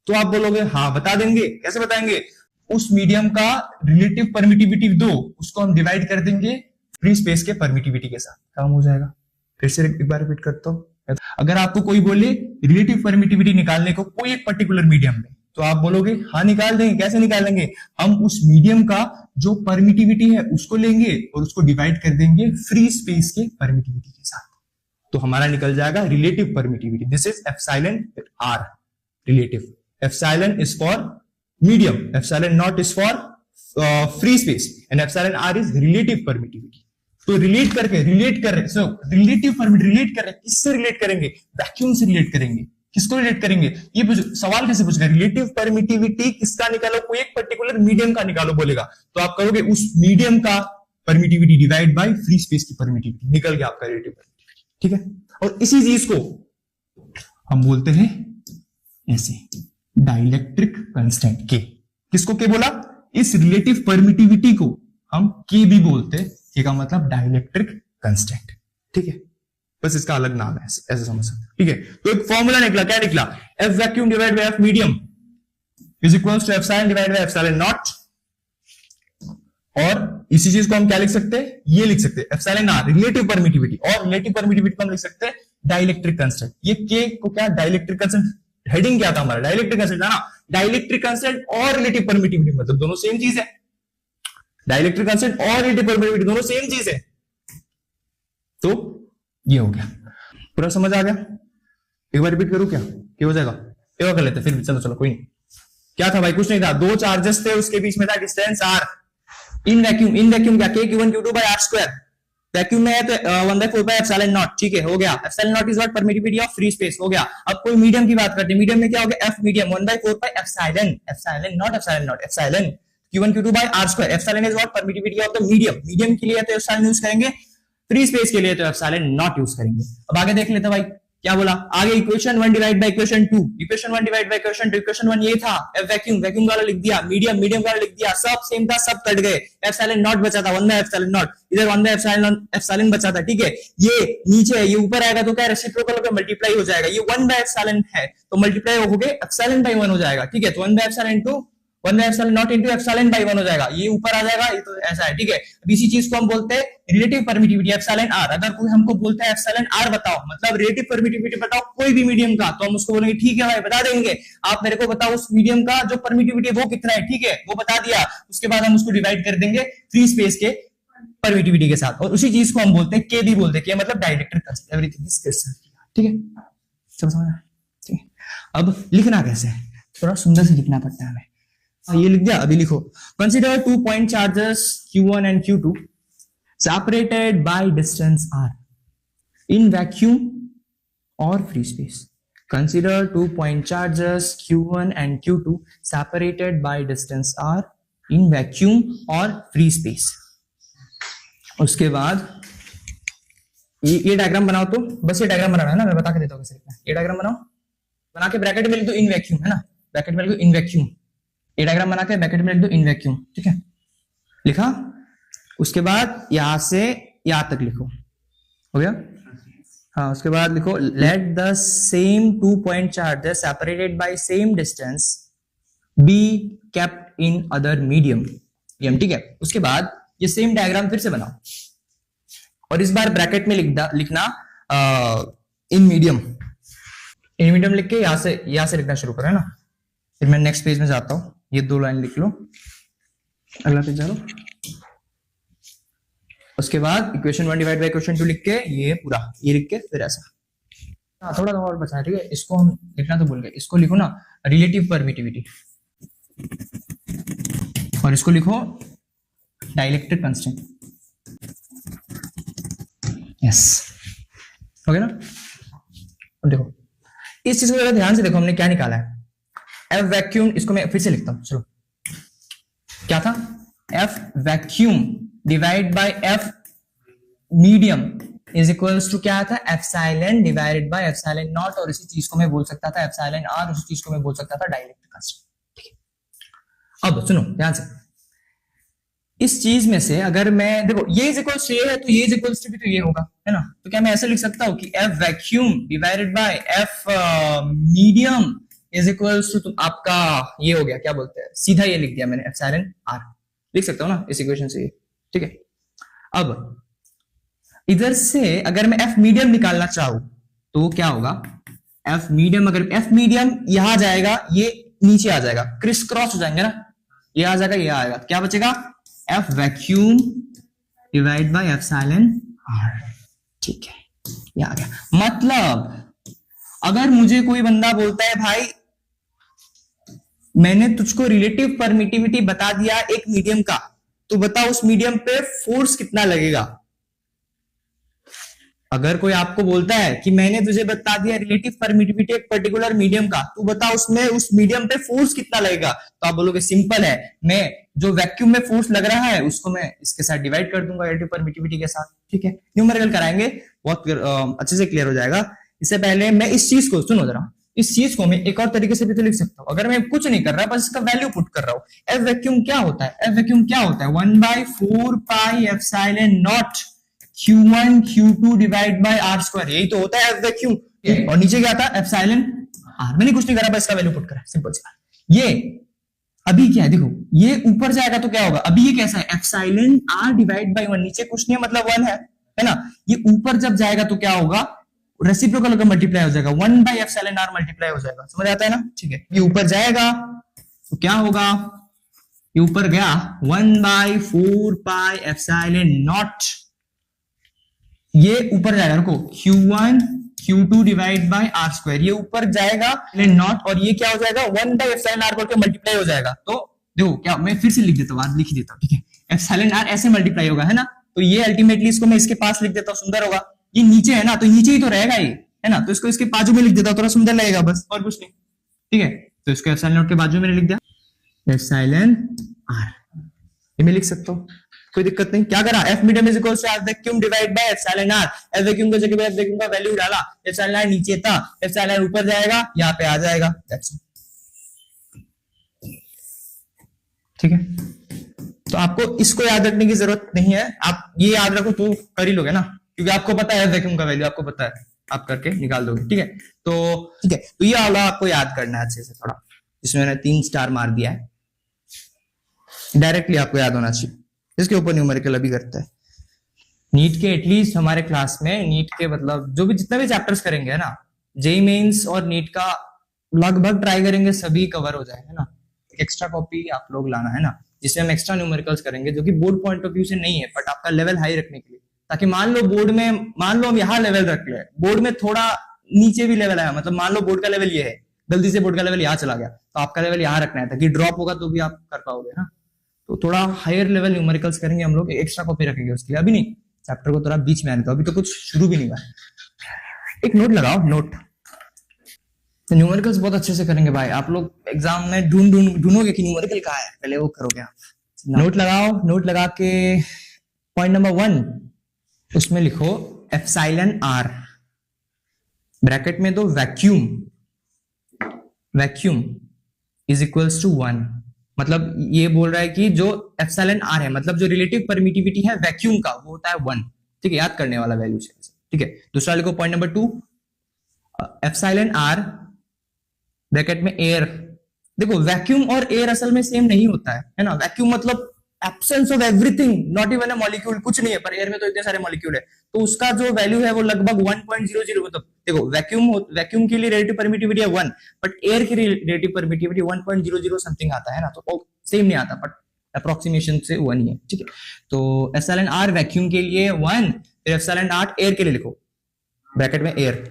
Speaker 1: तो आप बोलोगे हाँ बता देंगे, कैसे बताएंगे, उस मीडियम का रिलेटिव परमिटिविटी दो, उसको हम डिवाइड कर देंगे फ्री स्पेस के परमिटिविटी के साथ, काम हो जाएगा। फिर से एक बार रिपीट करता हूं, अगर आपको कोई बोले रिलेटिव परमिटिविटी निकालने को कोई एक पर्टिकुलर मीडियम में, तो आप बोलोगे हाँ निकाल देंगे, कैसे निकालेंगे, हम उस मीडियम का जो परमिटिविटी है उसको लेंगे और उसको डिवाइड कर देंगे फ्री स्पेस के परमिटिविटी के साथ, तो हमारा निकल जाएगा relative permittivity. This is epsilon R, relative, epsilon is for medium, ε0 is for free space and epsilon R is relative permittivity. तो रिलेट कर रहे, सो रिलेटिव परमिटिविटी रिलेट कर रहे, किससे रिलेट करेंगे, वैक्यूम से रिलेट करेंगे। किसको रिलेट करेंगे, ये सवाल कैसे पूछेगा, रिलेटिव परमिटिविटी किसका निकालो, कोई एक पर्टिकुलर मीडियम का निकालो बोलेगा, तो आप करोगे उस मीडियम का permittivity divide by free space की परमिटिविटी, निकल गया आपका रिलेटिव परमिटिविटी, ठीक है। और इसी चीज को हम बोलते हैं ऐसे, डाइलेक्ट्रिक कांस्टेंट के, किसको के बोला, इस रिलेटिव परमिटिविटी को हम के भी बोलते हैं, के का मतलब डाइलेक्ट्रिक कांस्टेंट, ठीक है, बस इसका अलग नाम है, ऐसे समझ सकते, ठीक है। तो एक फॉर्मूला निकला, क्या निकला, F vacuum divide by F medium is equals to epsilon divide by epsilon not, और इसी चीज को हम क्या लिख सकते हैं, ये लिख सकते हैं एप्सिलॉन आर रिलेटिव परमिटिविटी, और रिलेटिव परमिटिविटी को हम लिख सकते हैं डाइलेक्ट्रिक कांस्टेंट। ये के को क्या, डाइलेक्ट्रिक कांस्टेंट, हेडिंग क्या था हमारा, डाइलेक्ट्रिक कांस्टेंट था ना, डाइलेक्ट्रिक कांस्टेंट और रिलेटिव परमिटिविटी मतलब दोनों सेम चीज है, डाइलेक्ट्रिक कांस्टेंट और रिलेटिव परमिटिविटी दोनों सेम चीज है, तो ये हो गया, पूरा समझ आ गया। एक बार रिपीट करूं क्या हो जाएगा, एक बार कर लेते फिर, चलो कोई नहीं। क्या था भाई, कुछ नहीं था, दो चार्जेस थे, उसके बीच में था डिस्टेंस आर, इन वैक्यूम क्या, k q1 q2 by r square, vacuum में है तो 1/4 by एप्सिलॉन नॉट, ठीक है, हो गया, epsilon not is what, permittivity of free space, हो गया। अब कोई मीडियम की बात करते हैं, मीडियम में क्या हो गया, f medium 1/4 by epsilon not epsilon q1 q2 by r square, epsilon is what, permittivity of the medium के लिए तो एप्सिलॉन यूज करेंगे, फ्री स्पेस के लिए तो एप्सिलॉन नॉट यूज करेंगे। अब आगे देख लेते भाई क्या बोला, आगे equation 1 divide by equation 2, equation 1 divide by equation 2, equation 1 ये था, वैक्यूम वाला लिख दिया, मीडियम वाला लिख दिया, सब सेम था, सब कट गए, एप्सिलॉन नॉट बचा था, 1/ε0, इधर 1/ε बचा था, ठीक है। ये नीचे है, ये ऊपर आएगा तो क्या रेसिप्रोकल पे मल्टीप्लाई हो जाएगा, ये 1/ε है तो मल्टीप्लाई हो गए एप्सिलॉन बाय 1 हो जाएगा, ठीक है। तो 1/ε0 into एप्सिलॉन बाय 1 हो जाएगा, ये ऊपर आ जाएगा, ये तो ऐसा है, ठीक है। अब इसी चीज को हम बोलते हैं रिलेटिव परमिटिविटी एप्सिलॉन आर। अगर कोई हमको बोलता है एप्सिलॉन आर बताओ, मतलब रिलेटिव परमिटिविटी बताओ कोई भी मीडियम का, तो हम उसको बोलेंगे ठीक है भाई बता देंगे, आप मेरे को बताओ उस मीडियम का जो परमिटिविटी वो कितना है, ठीक है, वो बता दिया, उसके बाद हम उसको डिवाइड कर देंगे फ्री स्पेस के परमिटिविटी के साथ, और उसी चीज को हम बोलते हैं के भी बोलते हैं, के मतलब dielectric constant, everything is crystal clear, ठीक है, सब समझ आया, ठीक है। अब लिखना कैसे है, थोड़ा सुंदर से लिखना पड़ता है हमें, ये लिख दिया, अभी लिखो, consider 2 point charges q1 and q2 separated by distance r in vacuum or free space. Consider 2 point charges q1 and q2 separated by distance r in vacuum or free space. उसके बाद ये डायग्राम बनाओ, तो बस ये diagram बनाना है ना, मैं बता के देता हूँ कैसे लिखना है। ये डायग्राम बनाओ, बना के ब्रैकेट में लिख दो इन वैक्यूम, है ना, ब्रैकेट में लिख दो इन वैक्यूम। ये डायग्राम बना के ब्रैकेट में लिख दो इन वैक्यूम, ठीक है, लिखा। उसके बाद यहां से यहां तक लिखो, हो गया। हाँ, उसके बाद लिखो let the same 2 point charges separated by same distance be kept in other medium, ठीक है। उसके बाद ये सेम डायग्राम फिर से बनाओ और इस बार ब्रैकेट में लिखना इन मीडियम लिख के यहां से लिखना शुरू करो, है ना। फिर मैं नेक्स्ट पेज में जाता हूं, ये 2 लाइन लिख लो, अगला पेज जा लो। उसके बाद इक्वेशन 1 डिवाइड बाय इक्वेशन 2 लिख के ये पूरा ये लिख के फिर ऐसा। हाँ, थोड़ा सा और बचा है, ठीक है। इसको हम लिखना तो भूल गए, इसको लिखो ना रिलेटिव परमिटिविटी और इसको लिखो डाइलेक्ट्रिक कांस्टेंट। यस, हो गया ना। अब देखो इस चीज को जरा ध्यान से देखो, हमने क्या निकाला है, एफ वैक्यूम। इसको मैं फिर से लिखता हूं, चलो। क्या था, F vacuum divide by F medium is equals to क्या था, epsilon divided by epsilon not. और इसी चीज को मैं बोल सकता था एप्सिलॉन आर, उसी चीज को मैं बोल सकता था डाइलेक्ट्रिक कांस्टेंट, ठीक है। अब सुनो ध्यान से, इस चीज में से अगर मैं देखो ये इज इक्वल्स टू ये है, तो ये इज इक्वल्स टू भी तो ये होगा, है ना। तो क्या मैं ऐसे लिख सकता हूं कि F vacuum divided by F medium is equals to आपका ये हो गया, क्या बोलते हैं, सीधा ये लिख दिया मैंने एप्सिलॉन आर, लिख सकता हूं ना इस इक्वेशन से, ठीक है। अब इधर से अगर मैं एफ मीडियम निकालना चाहूं तो क्या होगा, एफ मीडियम, अगर एफ मीडियम यहां जाएगा, ये नीचे आ जाएगा, क्रिस क्रॉस हो जाएंगे ना, ये आ जाएगा, ये आएगा, क्या बचेगा, F vacuum divide by epsilon R, ठीक है, ये आ गया। मतलब अगर मुझे कोई बंदा बोलता है भाई मैंने तुझको रिलेटिव परमिटिविटी बता दिया एक मीडियम का, तो बता उस मीडियम पे फोर्स कितना लगेगा। अगर कोई आपको बोलता है कि मैंने तुझे बता दिया रिलेटिव परमिटिविटी एक पर्टिकुलर मीडियम का, तू बता उसमें उस मीडियम पे फोर्स कितना लगेगा, तो आप बोलोगे सिंपल है, मैं जो वैक्यूम में फोर्स लग रहा है उसको मैं इसके साथ डिवाइड कर दूंगा रिलेटिव परमिटिविटी के साथ, ठीक है। न्यूमेरिकल कराएंगे, बहुत अच्छे से क्लियर हो जाएगा। इससे पहले मैं इस चीज को सुनो जरा, इस चीज को मैं एक और तरीके से भी तो लिख सकता हूं, अगर मैं कुछ नहीं कर रहा बस इसका वैल्यू पुट कर रहा हूं। एफ वैक्यूम क्या होता है, एफ वैक्यूम क्या होता है, 1/4 pi epsilon not Q1 Q2 divide by R square, यही तो होता है एफ वैक्यूम। और नीचे क्या था, एप्सिलॉन आर, मैंने कुछ नहीं करा, बस इसका वैल्यू पुट करा, सिंपल सी बात। ये अभी क्या है देखो, ये ऊपर जाएगा तो क्या होगा, अभी ये कैसा है, एप्सिलॉन आर डिवाइड बाय 1, नीचे कुछ नहीं है मतलब 1 है ना। ये ऊपर जब जाएगा तो क्या होगा, रेसिप्रोकल होकर मल्टीप्लाई हो जाएगा, 1/एप्सिलॉन आर मल्टीप्लाई हो जाएगा, समझ आता है ना, ठीक है। ये ऊपर जाएगा तो क्या होगा, ये ऊपर गया 1/4 पाई एप्सिलॉन नॉट, ये ऊपर जाएगा, रुको, Q1 Q2 divide by R square, ये ऊपर जाएगा नॉट, और ये क्या हो जाएगा 1/एप्सिलॉन आर करके मल्टीप्लाई हो जाएगा। तो देखो क्या, मैं फिर से लिख देता हूँ, आज लिख देता हूँ, ठीक है। एप्सिलॉन आर ऐसे मल्टीप्लाई होगा, है ना, तो ये अल्टीमेटली इसको मैं इसके पास लिख देता हूँ, सुंदर होगा। ये नीचे है ना, तो नीचे ही तो रहेगा ये, है ना, तो इसको इसके बाजू में लिख देता हूँ, थोड़ा सुंदर लगेगा, बस और कुछ नहीं, ठीक है। तो इसको एप्सिलॉन नॉट के बाजू में लिख दिया, एप्सिलॉन आर, ये मैं लिख सकता हूँ, कोई दिक्कत नहीं। क्या करा, F medium is equals to F vacuum divide by epsilon R, F vacuum की जगह पे एफ वैक्यूम का वैल्यू डाला, एप्सिलॉन आर नीचे था, एप्सिलॉन आर ऊपर जाएगा, यहाँ पे आ जाएगा, दैट्स ऑल, ठीक है। तो आपको इसको याद रखने की जरूरत नहीं है, आप ये याद रखो तो कर ही लोगे ना, क्योंकि आपको पता है वैक्यूम का वैल्यू, आपको पता है, आप करके निकाल दोगे, ठीक है। तो ठीक है, तो ये वाला आपको याद करना है अच्छे से, थोड़ा इसमें मैंने 3 स्टार मार दिया है, डायरेक्टली आपको याद होना चाहिए। इसके ऊपर न्यूमेरिकल अभी करता है नीट के, एटलीस्ट हमारे क्लास में नीट के मतलब जो भी जितना भी चैप्टर्स करेंगे, है ना, जेई मेंस और नीट का लगभग ट्राई करेंगे सभी कवर हो जाए, है ना। एक्स्ट्रा कॉपी आप लोग लाना, है ना, जिसमें हम एक्स्ट्रा न्यूमेरिकल्स करेंगे, जो कि बोर्ड पॉइंट ऑफ व्यू से नहीं है, बट आपका लेवल हाई रखने के लिए, ताकि मान लो बोर्ड में, मान लो हम यहाँ लेवल रख ले, बोर्ड में थोड़ा नीचे भी लेवल आया, मतलब मान लो बोर्ड का लेवल ये है, गलती से बोर्ड का लेवल यहाँ चला गया, तो आपका लेवल यहाँ रखना है, ताकि ड्रॉप होगा तो भी आप कर पाओगे ना। तो थोड़ा हायर लेवल न्यूमेरिकल्स करेंगे हम लोग, एक्स्ट्रा कॉपी रखेंगे उसके लिए, अभी नहीं, चैप्टर को थोड़ा बीच में आने दो, अभी तो कुछ शुरू भी नहीं हुआ। एक नोट लगाओ, नोट। तो न्यूमेरिकल्स बहुत अच्छे से करेंगे भाई, आप लोग एग्जाम में ढूंढोगे कि न्यूमेरिकल कहाँ है, पहले वो करोगे आप। नोट लगाओ, नोट लगा के पॉइंट नंबर 1 उसमें लिखो एप्सिलॉन आर, ब्रैकेट में दो vacuum, vacuum is equals to 1। मतलब ये बोल रहा है कि जो एप्सिलॉन आर है, मतलब जो रिलेटिव परमिटिविटी है वैक्यूम का, वो होता है 1। ठीक है, याद करने वाला वैल्यू है। ठीक है, दूसरा लिखो point number 2 epsilon R bracket में एयर। देखो वैक्यूम और एयर असल में सेम नहीं होता है ना। वैक्यूम मतलब absence of everything, not even a molecule, कुछ नहीं है, पर एयर में तो इतने सारे मॉलिक्यूल है, तो उसका जो वैल्यू है वो लगभग 1.00, मतलब देखो वैक्यूम के लिए रिलेटिव परमिटिविटी है 1, बट एयर की रिलेटिव परमिटिविटी 1.00 समथिंग आता है ना, तो सेम नहीं आता, बट अप्रोक्सीमेशन से 1 ही है। ठीक है, तो एप्सिलॉन आर वैक्यूम के लिए 1, फिर एप्सिलॉन आर एयर के लिए लिखो ब्रैकेट में एयर।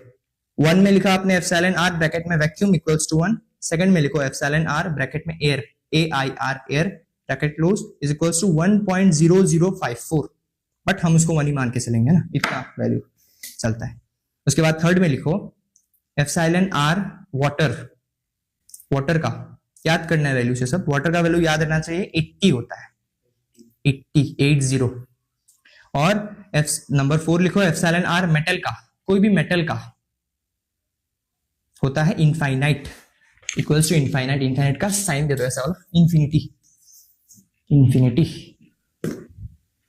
Speaker 1: 1 में लिखा आपने एप्सिलॉन आर ब्रैकेट में वैक्यूम इक्वल्स टू 1, सेकंड में लिखो एप्सिलॉन आर ब्रैकेट में air, AIR air bracket close is equals to 1.0054, but हम उसको 1 ही मान के चलेंगे ना, इतना वैल्यू चलता है। उसके बाद थर्ड में लिखो एप्सिलॉन आर वाटर, वाटर का याद करना है वैल्यू से सब, वाटर का वैल्यू याद रहना चाहिए 80 होता है, 80। और नंबर 4 लिखो एप्सिलॉन आर मेटल का, कोई भी मेटल का होता है infinite, equals to infinite, infinite का साइन दे दो ऐसा वाला, इन्फिनिटी, इन्फिनिटी।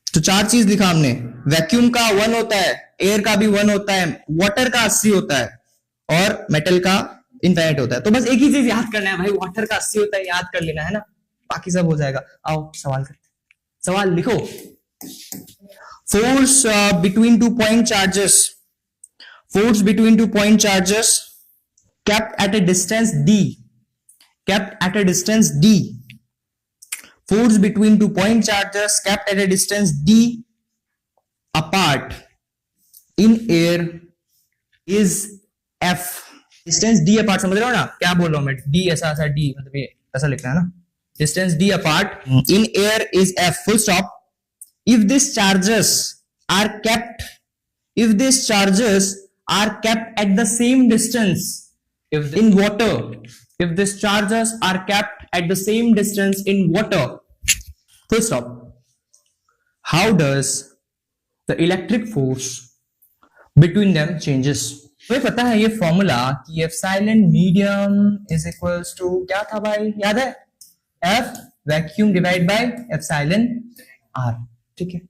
Speaker 1: तो 4 चीज लिखा हमने, वैक्यूम का 1 होता है, एयर का भी 1 होता है, वाटर का 80 होता है, और मेटल का इनफाइनाइट होता है। तो बस एक ही चीज याद करना है भाई, वाटर का 80 होता है, याद कर लेना है ना, बाकी सब हो जाएगा। आओ सवाल करते हैं, सवाल लिखो। Force between 2 point charges, force between 2 point charges kept at a distance d, kept at a distance d, force between 2 point charges kept at a distance d apart in air is f। distance d apart समझ रहे हो ना, क्या बोल रहा हूं मैं, d ऐसा ऐसा d, मतलब ये ऐसा लिखना है ना, distance d apart in air is f, full stop। if these charges are kept, if these charges are kept at the same distance in water, if these charges are kept at the same distance in water, full stop, how does the electric force between them changes? तुम्हें पता है ये formula कि epsilon medium is equals to क्या था भाई, याद है, F vacuum divide by epsilon R। ठीक है,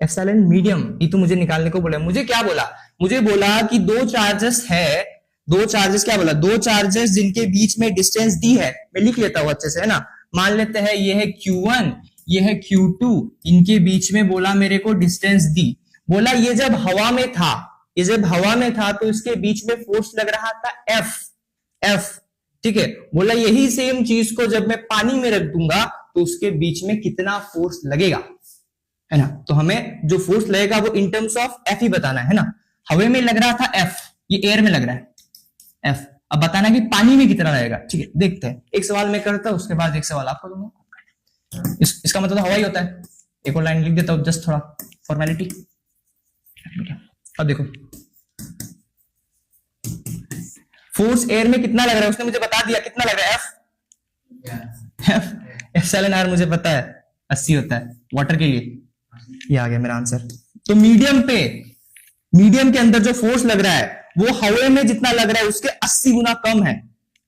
Speaker 1: एप्सिलॉन मीडियम, ये तो मुझे निकालने को बोला, मुझे क्या बोला, मुझे बोला कि 2 चार्जेस है, 2 चार्जेस, क्या बोला, 2 चार्जेस जिनके बीच में डिस्टेंस दी है, मैं लिख लेता हूं अच्छे से, है ना, मान लेते हैं ये है Q1, ये है Q2, इनके बीच में बोला मेरे को डिस्टेंस दी, बोला ये जब हवा में था, ये जब हवा में था तो इसके बीच में फोर्स लग रहा था F। ठीक है, बोला यही सेम चीज को जब मैं पानी में रख दूंगा तो उसके बीच में कितना फोर्स लगेगा, है ना। तो हमें जो फोर्स लगेगा वो इन टर्म्स ऑफ F ही बताना है ना। हवा में लग रहा था F, ये एयर में लग रहा है F, अब बताना कि पानी में कितना लगेगा। ठीक है, देखते हैं, एक सवाल मैं करता हूं, उसके बाद एक सवाल आपको दूंगा। इसका मतलब हवा ही होता है, एक और लाइन लिख देता हूं, जस्ट थोड़ा फॉर्मेलिटी। अब देखो फोर्स एयर में कितना लग रहा है, उसने मुझे बता दिया कितना लग रहा है F, एप्सिलॉन आर मुझे पता है 80 होता है वाटर के लिए, ये आ गया मेरा आंसर। तो मीडियम पे, मीडियम के अंदर जो फोर्स लग रहा है वो हवा में जितना लग रहा है उसके 80 गुना कम है।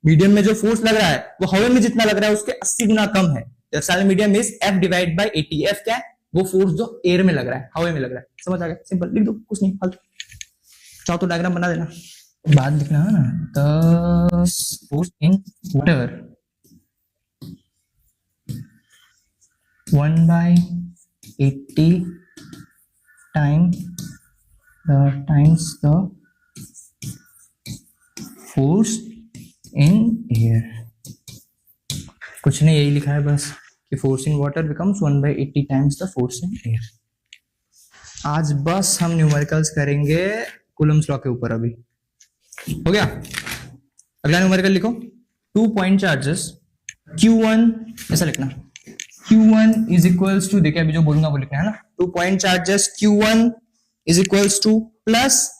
Speaker 1: मीडियम में जो फोर्स लग रहा है वो हवा में जितना लग रहा है उसके 80 गुना कम है। Epsilon medium is F divide by 80। F क्या है, वो फोर्स जो एयर में लग रहा है, हवा में लग रहा है। समझ आ गया, सिंपल लिख दो, कुछ नहीं फालतू, चाहो तो डायग्राम बना देना, बाद लिखना है ना। The force in water 1/80 times the force in air. कुछ नहीं, यही लिखा है बस कि force in water becomes 1/80 times the force in air. आज बस हम न्यूमेरिकल्स करेंगे कूलम्स लॉ के ऊपर। अभी हो गया, अगला न्यूमेरिकल लिखो। 2 पॉइंट चार्जेस Q1 ऐसा लिखना, Q1 इज इक्वल्स टू, देखिए अभी जो बोलूंगा वो लिखना है ना, 2 point charges Q1 is equals two plus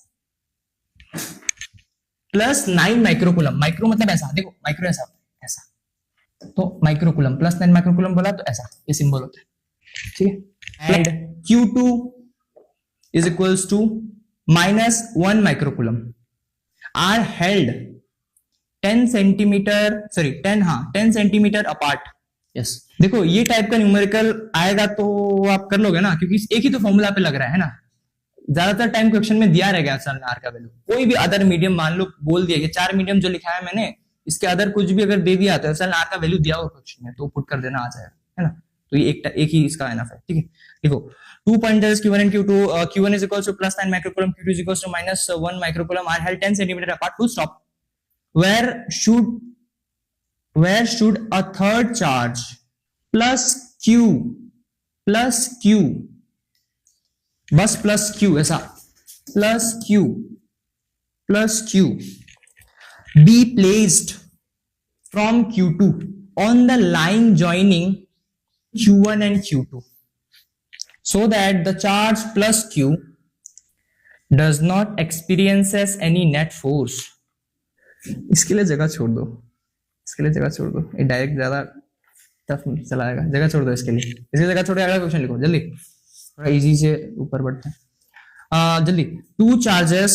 Speaker 1: 9 microcoulomb. Micro मतलब ऐसा, देखो माइक्रो ऐसा ऐसा, तो माइक्रोकूलम प्लस 9 माइक्रोकूलम बोला तो ऐसा ये सिंबल होता है, ठीक है। And Q2 is equals to -1 microcoulomb are held 10 centimetre, sorry 10 centimetre apart. Yes, देखो ये टाइप का न्यूमेरिकल आएगा तो आप कर लोगे ना, क्योंकि एक ही तो फॉर्मूला पे लग रहा है ना। ज्यादातर टाइम क्वेश्चन में दिया रहेगा एप्सिलॉन आर का वैल्यू, कोई भी अदर मीडियम मान लो बोल दिया कि 4 मीडियम जो लिखा है मैंने, इसके अदर कुछ भी अगर दे दिया तो एप्सिलॉन आर का वैल्यू दिया होगा क्वेश्चन में, तो पुट कर देना आ जाएगा, है ना। तो ये एक ही इसका एनफ है, ठीक है। देखो 2 pointers Q1 and Q2, Q1 is equals to +9 microcoulomb, Q2 is equals to -1 microcoulomb are held 10 centimeter apart. Full stop. Where should a third charge plus Q बस प्लस Q ऐसा plus Q be placed from Q2 on the line joining Q1 and Q2 so that the charge plus Q does not experiences any net force. इसके लिए जगह छोड़ दो, ये direct ज्यादा tough चला जाएगा, जगह छोड़ दो इसके लिए, जगह छोड़ अगला क्वेश्चन लिखो जल्दी, थोड़ा इजी से ऊपर बढ़ते हैं जल्दी। 2 charges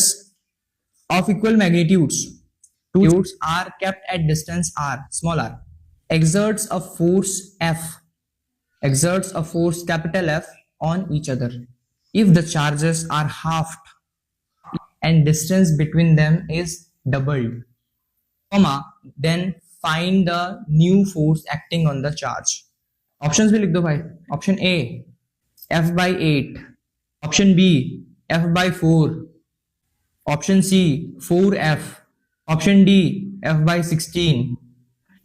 Speaker 1: of equal magnitudes are kept at distance r, small r, exerts a force capital F on each other. If the charges are halved and distance between them is doubled, then find the new force acting on the charge. Options भी लिख दो भाई। Option A F/8, option B F/4, option C 4F, option D F/16.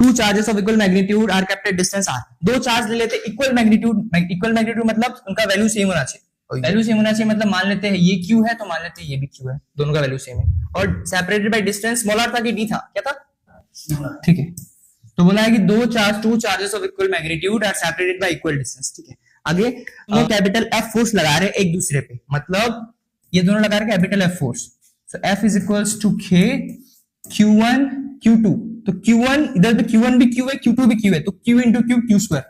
Speaker 1: 2 charges of equal magnitude are kept at distance r. 2 charge ले लेते equal magnitude मतलब उनका value same होना चाहिए, मतलब मान लेते हैं ये Q है तो मान लेते हैं ये भी Q है, दोनों का वैल्यू सेम है, और separated by distance small r था कि D था, क्या था, ठीक है। तो बोला है कि 2 charges of equal magnitude are separated by equal distance, ठीक है। आगे ये कैपिटल F फोर्स लगा रहे हैं एक दूसरे पे, मतलब ये दोनों लगा रहे हैं capital F force. So F is equals to K Q1 Q2, तो Q1 इधर पे Q1 भी Q है, Q2 भी Q है, तो Q into Q Q square,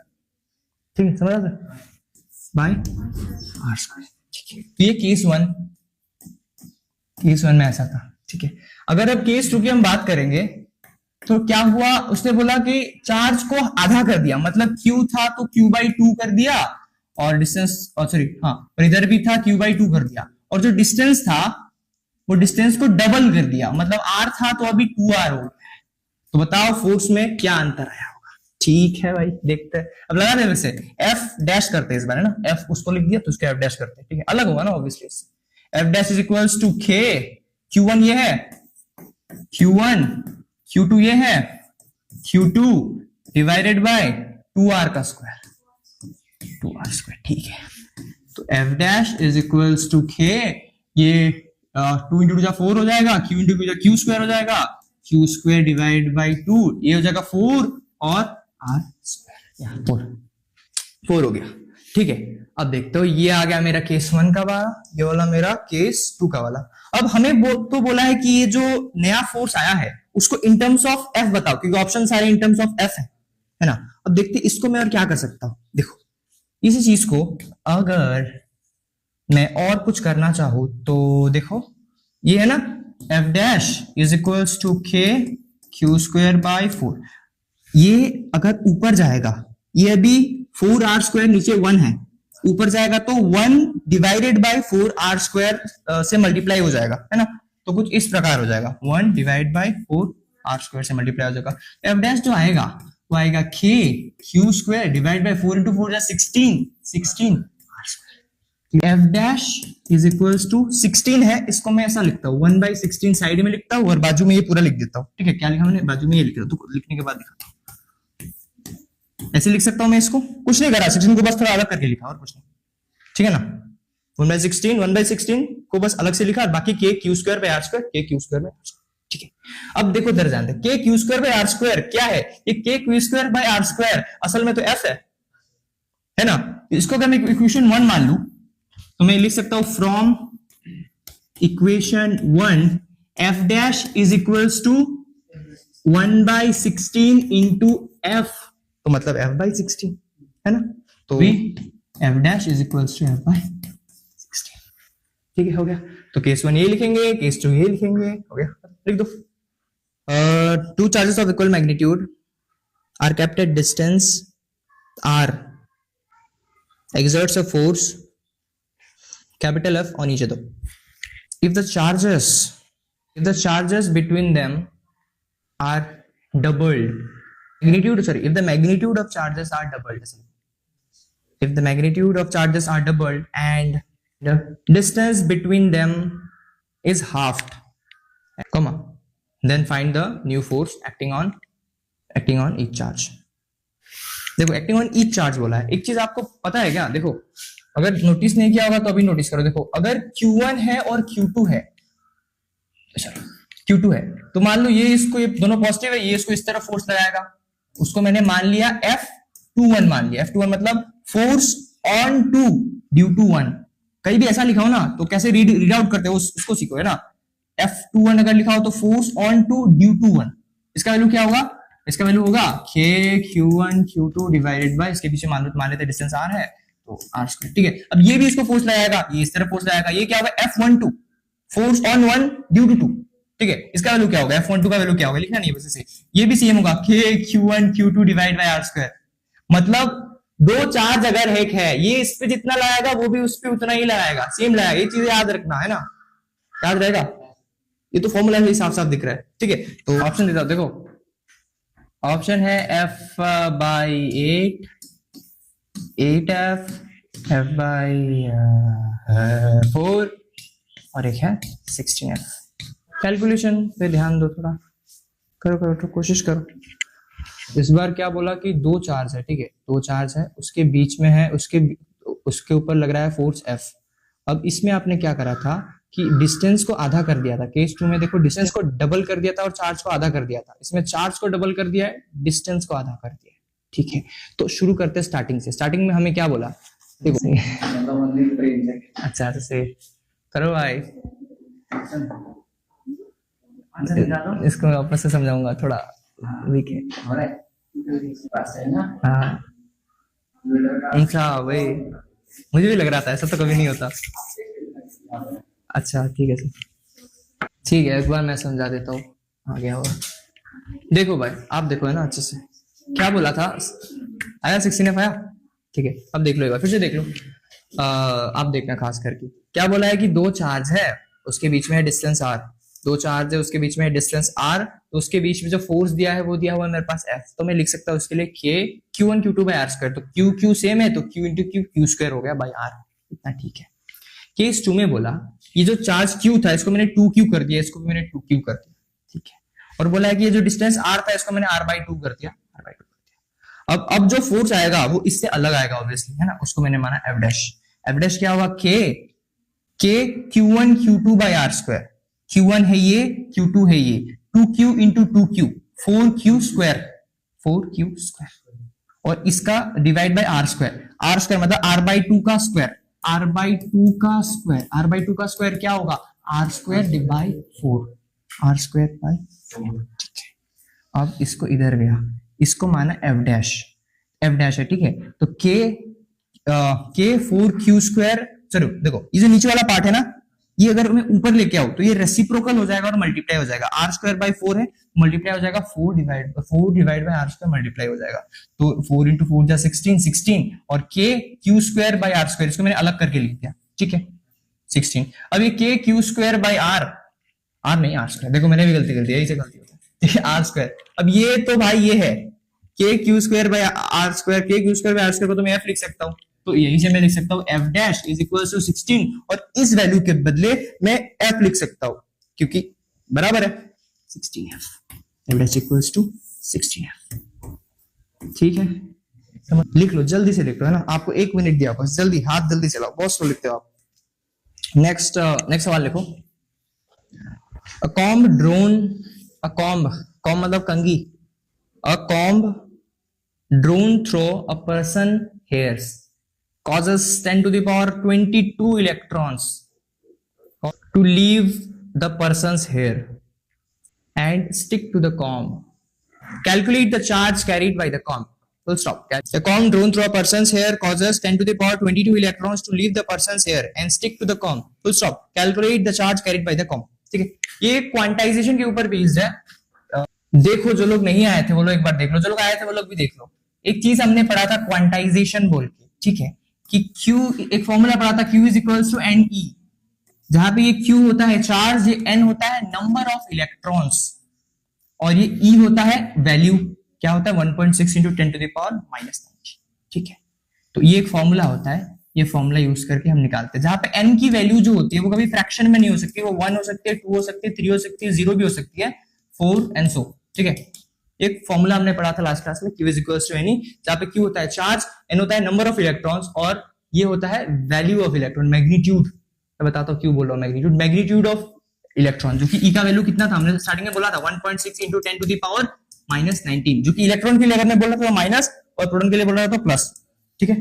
Speaker 1: ठीक है, समझ रहे बाय R स्क्वायर, ठीक है। तो ये केस 1 में ऐसा था, ठीक है। अगर अब केस 2 की हम बात करेंगे तो क्या हुआ, उसने बोला कि चार्ज को आधा कर दिया, मतलब Q था तो Q/2 कर दिया, और डिस्टेंस और इधर भी था Q/2 कर दिया, और जो डिस्टेंस था वो डिस्टेंस को डबल कर दिया, मतलब R था तो अभी 2R हो गया। तो बताओ फोर्स में क्या अंतर आया होगा। ठीक है भाई, देखते हैं, अब लगा दे वैसे F डैश करते हैं इस बार, है ना, F उसको लिख दिया तो उसका F डैश करते हैं, ठीक है, अलग होगा ना obviously. F dash is equals to K, Q1 ये है, Q1 Q2 ये है, Q2 डिवाइडेड बाय 2R का स्क्वायर, 2R स्क्वायर, ठीक है। तो F dash is equals to K, ये 2 into 2 4 हो जाएगा, Q into Q स्क्वायर हो जाएगा, Q स्क्वायर डिवाइड बाय 2, ये हो जाएगा 4, और R स्क्वायर 4 हो गया, ठीक है। अब देखते हो ये आ गया मेरा केस 1 का वाला, ये वाला मेरा केस 2 का वाला। अब हमें तो बोला है कि ये जो नया फोर्स आया है उसको इन टर्म्स ऑफ F बताओ, क्योंकि ऑप्शन सारे इन टर्म्स ऑफ F है ना। अब देखते इसको मैं और क्या कर सकता हूं, देखो इसी चीज को अगर मैं और कुछ करना चाहूं तो देखो ये है ना, F dash is equals to K Q square by 4, ये अगर ऊपर जाएगा, ये अभी 4R स्क्वायर नीचे 1 है, ऊपर जाएगा तो 1 डिवाइडेड बाय 4R स्क्वायर से मल्टीप्लाई हो जाएगा, है ना। तो कुछ इस प्रकार हो जाएगा, 1 डिवाइड बाय 4R स्क्वायर से मल्टीप्लाई हो जाएगा। F डैश जो आएगा वो आएगा K Q square divide by 4 into 4 16 R square. F dash is equals to 16 है, इसको मैं ऐसा लिखता हूँ 1/16 साइड में लिखता हूँ और बाजू में ये पूरा लिख देता हूँ, ठीक है। क्या लिखा मैंने, बाजू में ये लिख देता हूँ, लिखने के बाद दिखाता हूँ, ऐसे लिख सकता हूं मैं इसको, कुछ नहीं करा, 16 को बस थोड़ा अलग करके लिखा और कुछ नहीं, ठीक है ना। 1/16 को बस अलग से लिखा, और बाकी K Q square bye R square, K Q square bye R square, ठीक है। अब देखो इधर जानते हैं K Q square bye R square क्या है, ये K Q square bye R square असल में तो F है, है ना। इसको अगर मैं इक्वेशन 1 मान लूं तो मैं लिख सकता हूं from equation 1 F dash is equals to 1/16 into F, तो मतलब एफ बाई 16 है ना, तो भी F dash is equals to F by 16। ठीक है, हो गया। तो केस 1 ये लिखेंगे, केस 2 ये लिखेंगे, हो गया, लिख दो। Two charges of equal magnitude are kept at distance R exerts a force capital F on each other. If the charges between them are doubled, if the magnitude of charges are doubled, if the magnitude of charges are doubled and the distance between them is halved, comma, then find the new force acting on each charge. देखो acting on each charge बोला है। एक चीज आपको पता है क्या, देखो अगर नोटिस नहीं किया होगा तो अभी नोटिस करो। देखो अगर Q1 है और Q2 है, Q2 है तो मान लो ये दोनों पॉजिटिव है, ये इसको इस तरफ फोर्स लगाएगा, उसको मैंने मान लिया F21 मान लिया। F21 मतलब force on two due to 1। कहीं भी ऐसा लिखा हो ना तो कैसे रीड आउट करते हो उसको सीखो, है ना। F21 अगर लिखा हो तो force on two due to 1, इसका वैल्यू क्या होगा, इसका वैल्यू होगा k q1 q2 divided bye, इसके पीछे मान लेते डिस्टेंस r है तो r²। ठीक है, अब ये भी इसको फोर्स लगाएगा, ये इस तरफ फोर्स लगाएगा, ये क्या होगा F12 force on 1 due to 2। ठीक है, इसका वैल्यू क्या होगा, F12 का वैल्यू क्या होगा, लिखना नहीं है बस इसे। ये भी सेम होगा k q1 q2 divide bye r²। मतलब दो चार्ज अगर एक है, ये इस पे जितना लगाएगा वो भी उस पे उतना ही लगाएगा, सेम लगाएगा। ये चीजें याद रखना, है ना, याद रहेगा। ये तो फॉर्मूला है, साफ साफ दिख रहा है। ठीक है, तो ऑप्शन देता हूं, देखो ऑप्शन है F by 8F, F by 4 और एक है 16F। कैलकुलेशन पे ध्यान दो, थोड़ा करो तो कोशिश करो। इस बार क्या बोला कि दो चार्ज है, ठीक है, दो चार्ज है, उसके बीच में है, उसके ऊपर लग रहा है फोर्स F। अब इसमें आपने क्या करा था कि डिस्टेंस को आधा कर दिया था। केस 2 में देखो डिस्टेंस को डबल कर दिया था और चार्ज को आधा कर दिया था। इसमें चार्ज को डबल कर दिया है, डिस्टेंस को आधा कर दिया है। ठीक है, तो शुरू करते हैं स्टार्टिंग से। स्टार्टिंग में हमें क्या बोला, देखो अच्छा तो से करो भाई, इसको वापस से समझाऊंगा, थोड़ा वीक है। हाँ अच्छा भाई, मुझे भी लग रहा था, ऐसा तो कभी नहीं होता। अच्छा ठीक है सर, ठीक है, एक बार मैं समझा देता हूँ, आ गया होगा। देखो भाई आप देखो, है ना, अच्छे से क्या बोला था, आया 16F आया। ठीक है, अब देख लो एक बार, फिर से देख लो। आप देखना खास करके क्या बोला है कि दो चार्ज है, उसके बीच में है डिस्टेंस r, दो चार्ज है उसके बीच में है डिस्टेंस r, तो उसके बीच में जो फोर्स दिया है वो दिया हुआ है मेरे पास F। तो मैं लिख सकता हूँ उसके लिए k q1 q2 by r²। तो q सेम है तो q इंटू q² हो गया बाई r, इतना ठीक है। केस 2 में बोला ये जो चार्ज q था इसको मैंने 2q कर दिया, इसको भी मैंने 2q कर दिया। ठीक है, और बोला है कि ये जो डिस्टेंस r था इसको मैंने r/2 कर दिया, r/2 कर दिया। अब जो फोर्स आएगा वो इससे अलग आएगा ऑब्वियसली, है ना, उसको मैंने माना f' क्या होगा, k q1 q2 by r²। q1 है ये, q2 है ये, 2q इंटू 2q 4q², और इसका डिवाइड बाय r² मतलब r/2 का स्क्वायर, r/2 का स्क्वायर क्या होगा, r² डिवाइड 4, r² बाय 4। ठीक है, अब इसको इधर गया, इसको माना f' है। ठीक है, तो k 4q², चलो देखो ये जो नीचे वाला पार्ट है ना, ये अगर मैं ऊपर लेके आऊं तो ये रेसिप्रोकल हो जाएगा और मल्टीप्लाई हो जाएगा, r² बाई 4 है, मल्टीप्लाई हो जाएगा 4 डिवाइड बाय r² मल्टीप्लाई हो जाएगा, तो 4 इंटू 4 जा 16 और k q² बाई r², इसको मैंने अलग करके लिख दिया। ठीक है, 16। अब ये k q² बाई r नहीं r², देखो मैंने भी गलती कर दी, यही से गलती होता है। ठीक है, r²। अब ये तो भाई ये है k q² by r², k q² by r² को तो मैं f लिख सकता हूँ, तो यहीं से मैं लिख सकता हूँ f' इज इक्वल टू 16, और इस वैल्यू के बदले मैं f लिख सकता हूँ क्योंकि बराबर है 16f, f' equals to 16f। ठीक है, लिख लो, जल्दी से लिख लो, है ना, आपको 1 मिनट दिया बस, जल्दी हाथ जल्दी चलाओ, बहुत स्लो लिखते हो आप। नेक्स्ट सवाल लिखो, अ कॉम्ब मतलब कंघी, a comb drawn through a person hairs causes 10 to the power 22 electrons to leave the person's hair and stick to the comb. Calculate the charge carried by the comb. Full stop. The comb drawn through a person's hair causes 10 to the power 22 electrons to leave the person's hair and stick to the comb. Full stop. Calculate the charge carried by the comb. ठीक है, ये quantization के ऊपर based है। देखो जो लोग नहीं आए थे वो लोग एक बार देख लो, जो लोग आए थे वो लोग भी देख लो। एक चीज हमने पढ़ा था क्वांटाइजेशन बोल के, ठीक है, कि Q एक फॉर्मूला पढ़ा था, Q is equals to NE, जहां पे ये Q होता है चार्ज, ये N होता है नंबर ऑफ इलेक्ट्रॉन्स और ये E होता है वैल्यू, क्या होता है 1.6 इंटू 10 टू द पावर -9। ठीक है, तो ये एक फॉर्मूला होता है, ये फॉर्मूला यूज करके हम निकालते हैं, जहां पे n की वैल्यू जो होती है वो कभी फ्रैक्शन में नहीं हो सकती, वो 1 हो सकती है, 2 हो सकती है, 3 हो सकती है, 0 भी हो सकती है, 4 एंड सो। ठीक है, एक फॉर्मूला हमने पढ़ा था लास्ट क्लास में, Q is equals to NE, जहां पे Q होता है चार्ज, N होता है नंबर ऑफ इलेक्ट्रॉन्स और ये होता है वैल्यू ऑफ इलेक्ट्रॉन, मैग्नीट्यूड। मैं बताता हूँ क्यों बोल रहा हूँ मैग्नीट्यूड, मैग्नीट्यूड ऑफ इलेक्ट्रॉन, जो कि E का वैल्यू कितना था, हमने स्टार्टिंग में बोला था 1.6 इंटू 10 टू द पावर -19, जो कि इलेक्ट्रॉन के लिए अगर मैं बोल रहा था माइनस और प्रोटॉन के लिए बोल रहा था प्लस। ठीक है,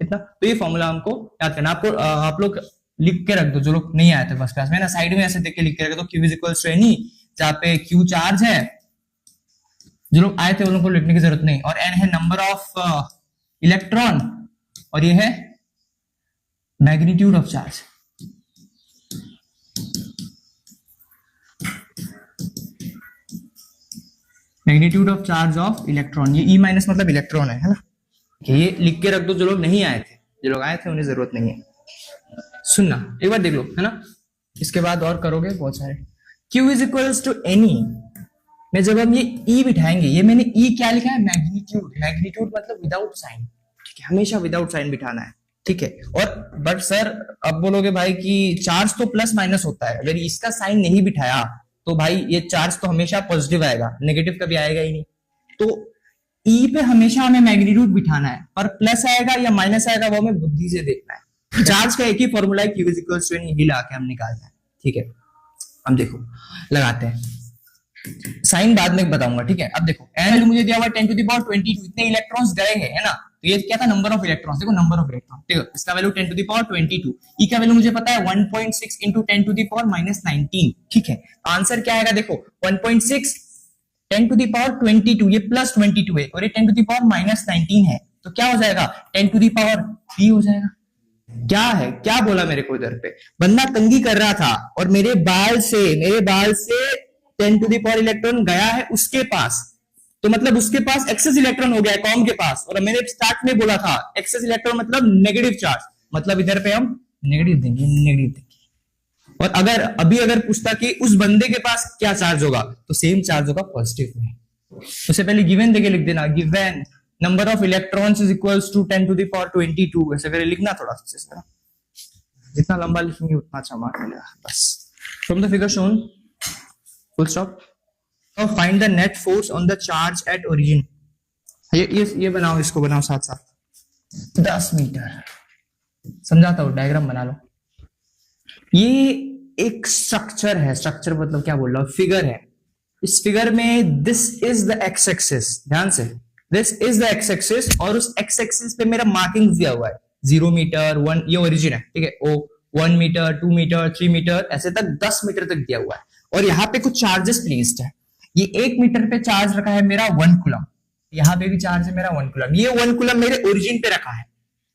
Speaker 1: इतना, तो ये फॉर्मूला हमको याद करना। आपको आप लोग लिख के रख दो, जो लोग नहीं आए थे फर्स्ट क्लास में ना, साइड में ऐसे देख के लिख के रख दो, Q is equals to NE, जहां पे Q चार्ज है, जो लोग आए थे उन लोगों को लिखने की जरूरत नहीं, और N है नंबर ऑफ इलेक्ट्रॉन और ये है magnitude of charge. Magnitude of charge of electron, ये E माइनस मतलब इलेक्ट्रॉन है ना, ये लिख के रख दो। जो लोग नहीं आए थे, जो लोग आए थे उन्हें जरूरत नहीं है, सुनना एक बार देख लो, है ना, इसके बाद और करोगे बहुत सारे। Q is equals to NE में जब हम ये E बिठाएंगे, ये मैंने E क्या लिखा है, मैग्नीट्यूड, मैग्नीट्यूड मतलब विदाउट साइन। ठीक है, हमेशा विदाउट साइन बिठाना है। ठीक है, और बट सर अब बोलोगे भाई कि चार्ज तो प्लस माइनस होता है, अगर इसका साइन नहीं बिठाया तो भाई ये चार्ज तो हमेशा पॉजिटिव आएगा, नेगेटिव कभी आएगा ही नहीं। तो E पे हमेशा हमें मैग्नीट्यूड बिठाना है, पर प्लस आएगा या माइनस आएगा वो हमें बुद्धि से देखना है। चार्ज का एक ही फॉर्मूला है, Q is equals to NE, हिला के हम निकालना है। ठीक है, अब देखो लगाते हैं, साइन बाद में बताऊंगा। ठीक है, अब देखो N मुझे दिया हुआ 10 टू द पावर 22, इतने इलेक्ट्रॉन्स गए हैं, है ना, तो ये क्या था, नंबर ऑफ इलेक्ट्रॉन्स। देखो नंबर ऑफ इलेक्ट्रॉन, देखो इसका value 10 to the power 22, E का वैल्यू मुझे पता है 1.6 इंटू 10 टू द पावर -19। ठीक है, आंसर क्या आएगा, देखो 1.6 10 टू द पावर 22, ये प्लस 22 है और ये 10 टू द पावर -19 है, तो क्या हो जाएगा 10 टू द पावर 3 हो जाएगा। क्या है, क्या बोला मेरे को इधर पे, बंदा तंगी कर रहा था और मेरे बाल से 10 टू द पावर इलेक्ट्रॉन गया है उसके पास, तो मतलब उसके पास एक्सेस इलेक्ट्रॉन हो गया है कॉम के पास, और मैंने स्टार्ट में बोला था एक्सेस इलेक्ट्रॉन मतलब नेगेटिव चार्ज, मतलब इधर पे हम नेगेटिव देंगे, नेगेटिव देंगे। और अगर पूछता कि उस बंदे के पास क्या चार्ज होगा, तो सेम चार्ज होगा पॉजिटिव में। उससे पहले गिवन देके लिख देना, given number of electrons is equals to 10 to the power 22, ऐसे करके लिखना थोड़ा सा, जितना लंबा लिखेंगे उतना अच्छा मार्क मिलेगा। बस from the figure shown, full stop. Find the net force on the charge at origin. ये बनाओ, इसको बनाओ साथ साथ, 10 मीटर, समझाता हूं, डायग्राम बना लो। ये एक स्ट्रक्चर है, स्ट्रक्चर मतलब क्या बोल रहा हूं, फिगर है। इस फिगर में this is the x axis, ध्यान से, this is the x axis, और उस एक्स एक्सिस पे मेरा मार्किंग दिया हुआ है 0 मीटर 1, ये ओरिजिन है। ठीक है, ओ 1 मीटर 2 मीटर 3 मीटर ऐसे तक 10 मीटर तक दिया हुआ है, और यहाँ पे कुछ चार्जेस प्लेस्ड है। ये 1 मीटर पे चार्ज रखा है मेरा 1 कूलम, यहाँ पे भी चार्ज है मेरा 1 कूलम, ये 1 कूलम मेरे ओरिजिन पे रखा है।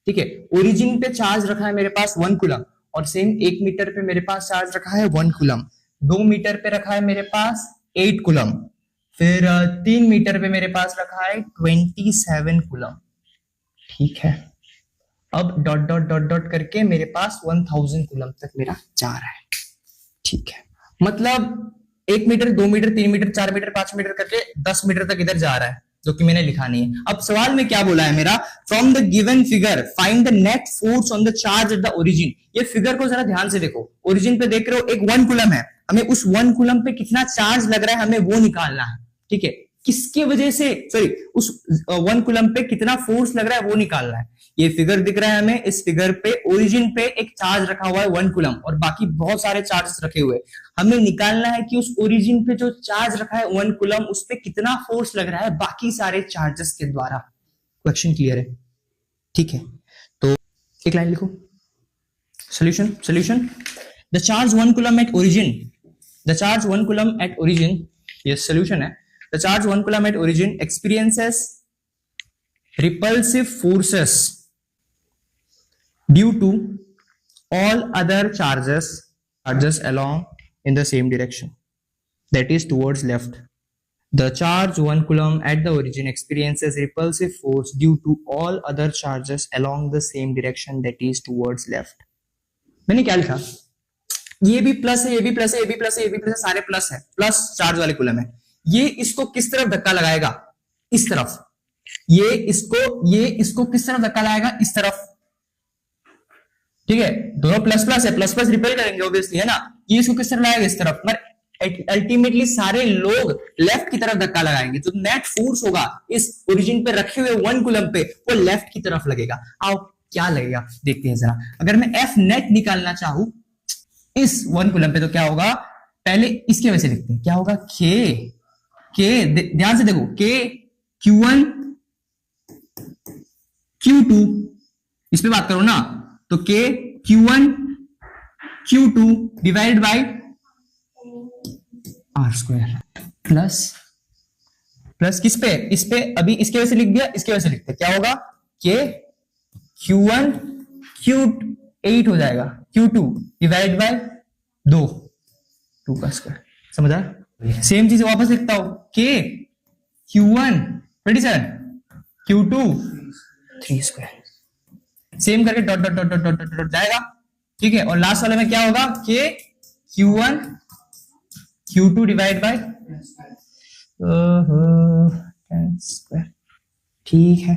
Speaker 1: ठीक है, ओरिजिन पे चार्ज रखा है मेरे पास 1 कूलम, और सेम 1 मीटर पे मेरे पास चार्ज रखा है 1 कूलम, 2 मीटर पे रखा है मेरे पास 8 कूलम, फिर 3 मीटर पे मेरे पास रखा है 27 कूलम। ठीक है, अब डॉट डॉट डॉट डॉट करके मेरे पास 1000 कूलम तक मेरा जा रहा है। ठीक है, मतलब 1 metre 2 metre 3 metre 4 metre 5 metre करके 10 मीटर तक इधर जा रहा है, जो कि मैंने लिखा नहीं है। अब सवाल में क्या बोला है मेरा, from the given figure find the net force on the charge at the origin. ये फिगर को जरा ध्यान से देखो, ओरिजिन पे देख रहे हो एक 1 कूलम है, हमें उस 1 कूलम पे कितना चार्ज लग रहा है हमें वो निकालना है। ठीक है, किसके वजह से, सॉरी, उस 1 कूलम पे कितना फोर्स लग रहा है वो निकालना है। ये फिगर दिख रहा है हमें, इस फिगर पे ओरिजिन पे एक चार्ज रखा हुआ है 1 कूलम, और बाकी बहुत सारे चार्जेस रखे हुए हैं। हमें निकालना है कि उस ओरिजिन पे जो चार्ज रखा है 1 कूलम, उस पे कितना फोर्स लग रहा है बाकी सारे चार्जेस के द्वारा। क्वेश्चन क्लियर है? ठीक है, तो एक लाइन लिखो, solution. The charge 1 coulomb at origin, yes solution है. The charge 1 coulomb at origin experiences repulsive forces due to all other charges along in the same direction, that is towards left. The charge 1 coulomb at the origin experiences repulsive force due to all other charges along the same direction, that is towards left. मैंने क्या लिखा, ये भी plus है, ये भी plus है, ये भी प्लस है, ये भी प्लस है, सारे प्लस है, प्लस चार्ज वाले कूलम है. ये इसको किस तरफ धक्का लगाएगा, इस तरफ. ये इसको किस तरफ धक्का लगाएगा, इस तरफ. ठीक है, दोनों प्लस प्लस है, प्लस प्लस रिपेल करेंगे ऑब्वियसली, है ना. ये इसको किस तरफ लगाएगा, इस तरफ. पर अल्टीमेटली सारे लोग लेफ्ट की तरफ धक्का लगाएंगे. जो नेट फोर्स होगा इस ओरिजिन पे रखे हुए 1 कूलम पे, वो लेफ्ट की तरफ लगेगा. आओ क्या लगेगा देखते हैं जरा. अगर मैं एफ नेट निकालना चाहूं इस 1 कूलम पे, तो क्या होगा, पहले इसके वजह से लिखते हैं. क्या होगा, के ध्यान से देखो, के Q1 Q2, इस पे बात करो ना, तो के Q1 Q2 divide bye R² plus किस पे, इस पे. अभी इसके वजह से लिख दिया, इसके वजह से लिखते. क्या होगा, के Q1 Q8 हो जाएगा, Q2 डिवाइड बाय 2 का स्क्वायर. समझा. सेम चीज वापस लिखता हूं, के Q1 27 Q2 3². सेम करके dot dot dot dot dot dot जाएगा. ठीक है, और लास्ट वाले में क्या होगा, के Q1 Q2 डिवाइड बाय 10². ठीक है.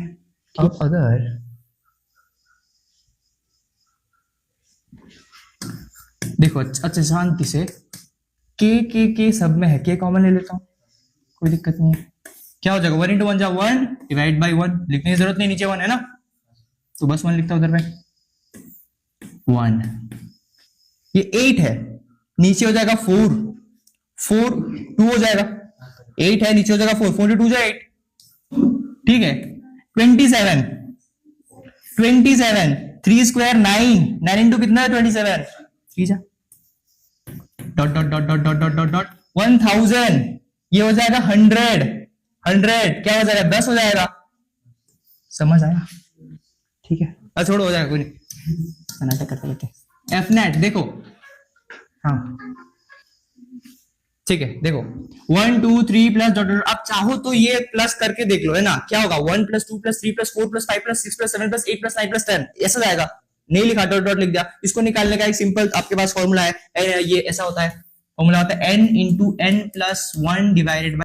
Speaker 1: अब अगर देखो अच्छा शांति से, के सब में है, के कॉमन ले लेता हूं, कोई दिक्कत नहीं है. क्या हो जाएगा, 1 into 1 जा 1 डिवाइड बाय 1. लिखने की जरूरत नहीं, नीचे 1 है ना, तो बस 1 लिखता हूं उधर पे. 1, ये 8 है, नीचे हो जाएगा 4 2 हो जाएगा. 8 है, नीचे हो जाएगा 4 4 2 8. ठीक है. 27 3² 9 into कितना है, 27 3 जा dot dot dot dot dot dot dot 1000. ये हो जाएगा 100 क्या हो जाएगा, 10 हो जाएगा. समझ आया. ठीक है, छोड़ो, हो जाएगा, कोई नहीं, नाटक करते रहते. एफ नेट देखो, हाँ ठीक है. देखो 1 2 3 प्लस डॉट डॉट. आप चाहो तो ये प्लस करके देख लो, है ना. क्या होगा, 1 + 2 + 3 + 4 + 5 + 6 + 7 + 8 + 9 + 10 ऐसा जाएगा. नहीं लिखा, डॉट डॉट लिख दिया. इसको निकालने का एक सिंपल आपके पास फॉर्मूला है, ये ऐसा होता है. फॉर्मूला होता है n × n + 1 डिवाइडेड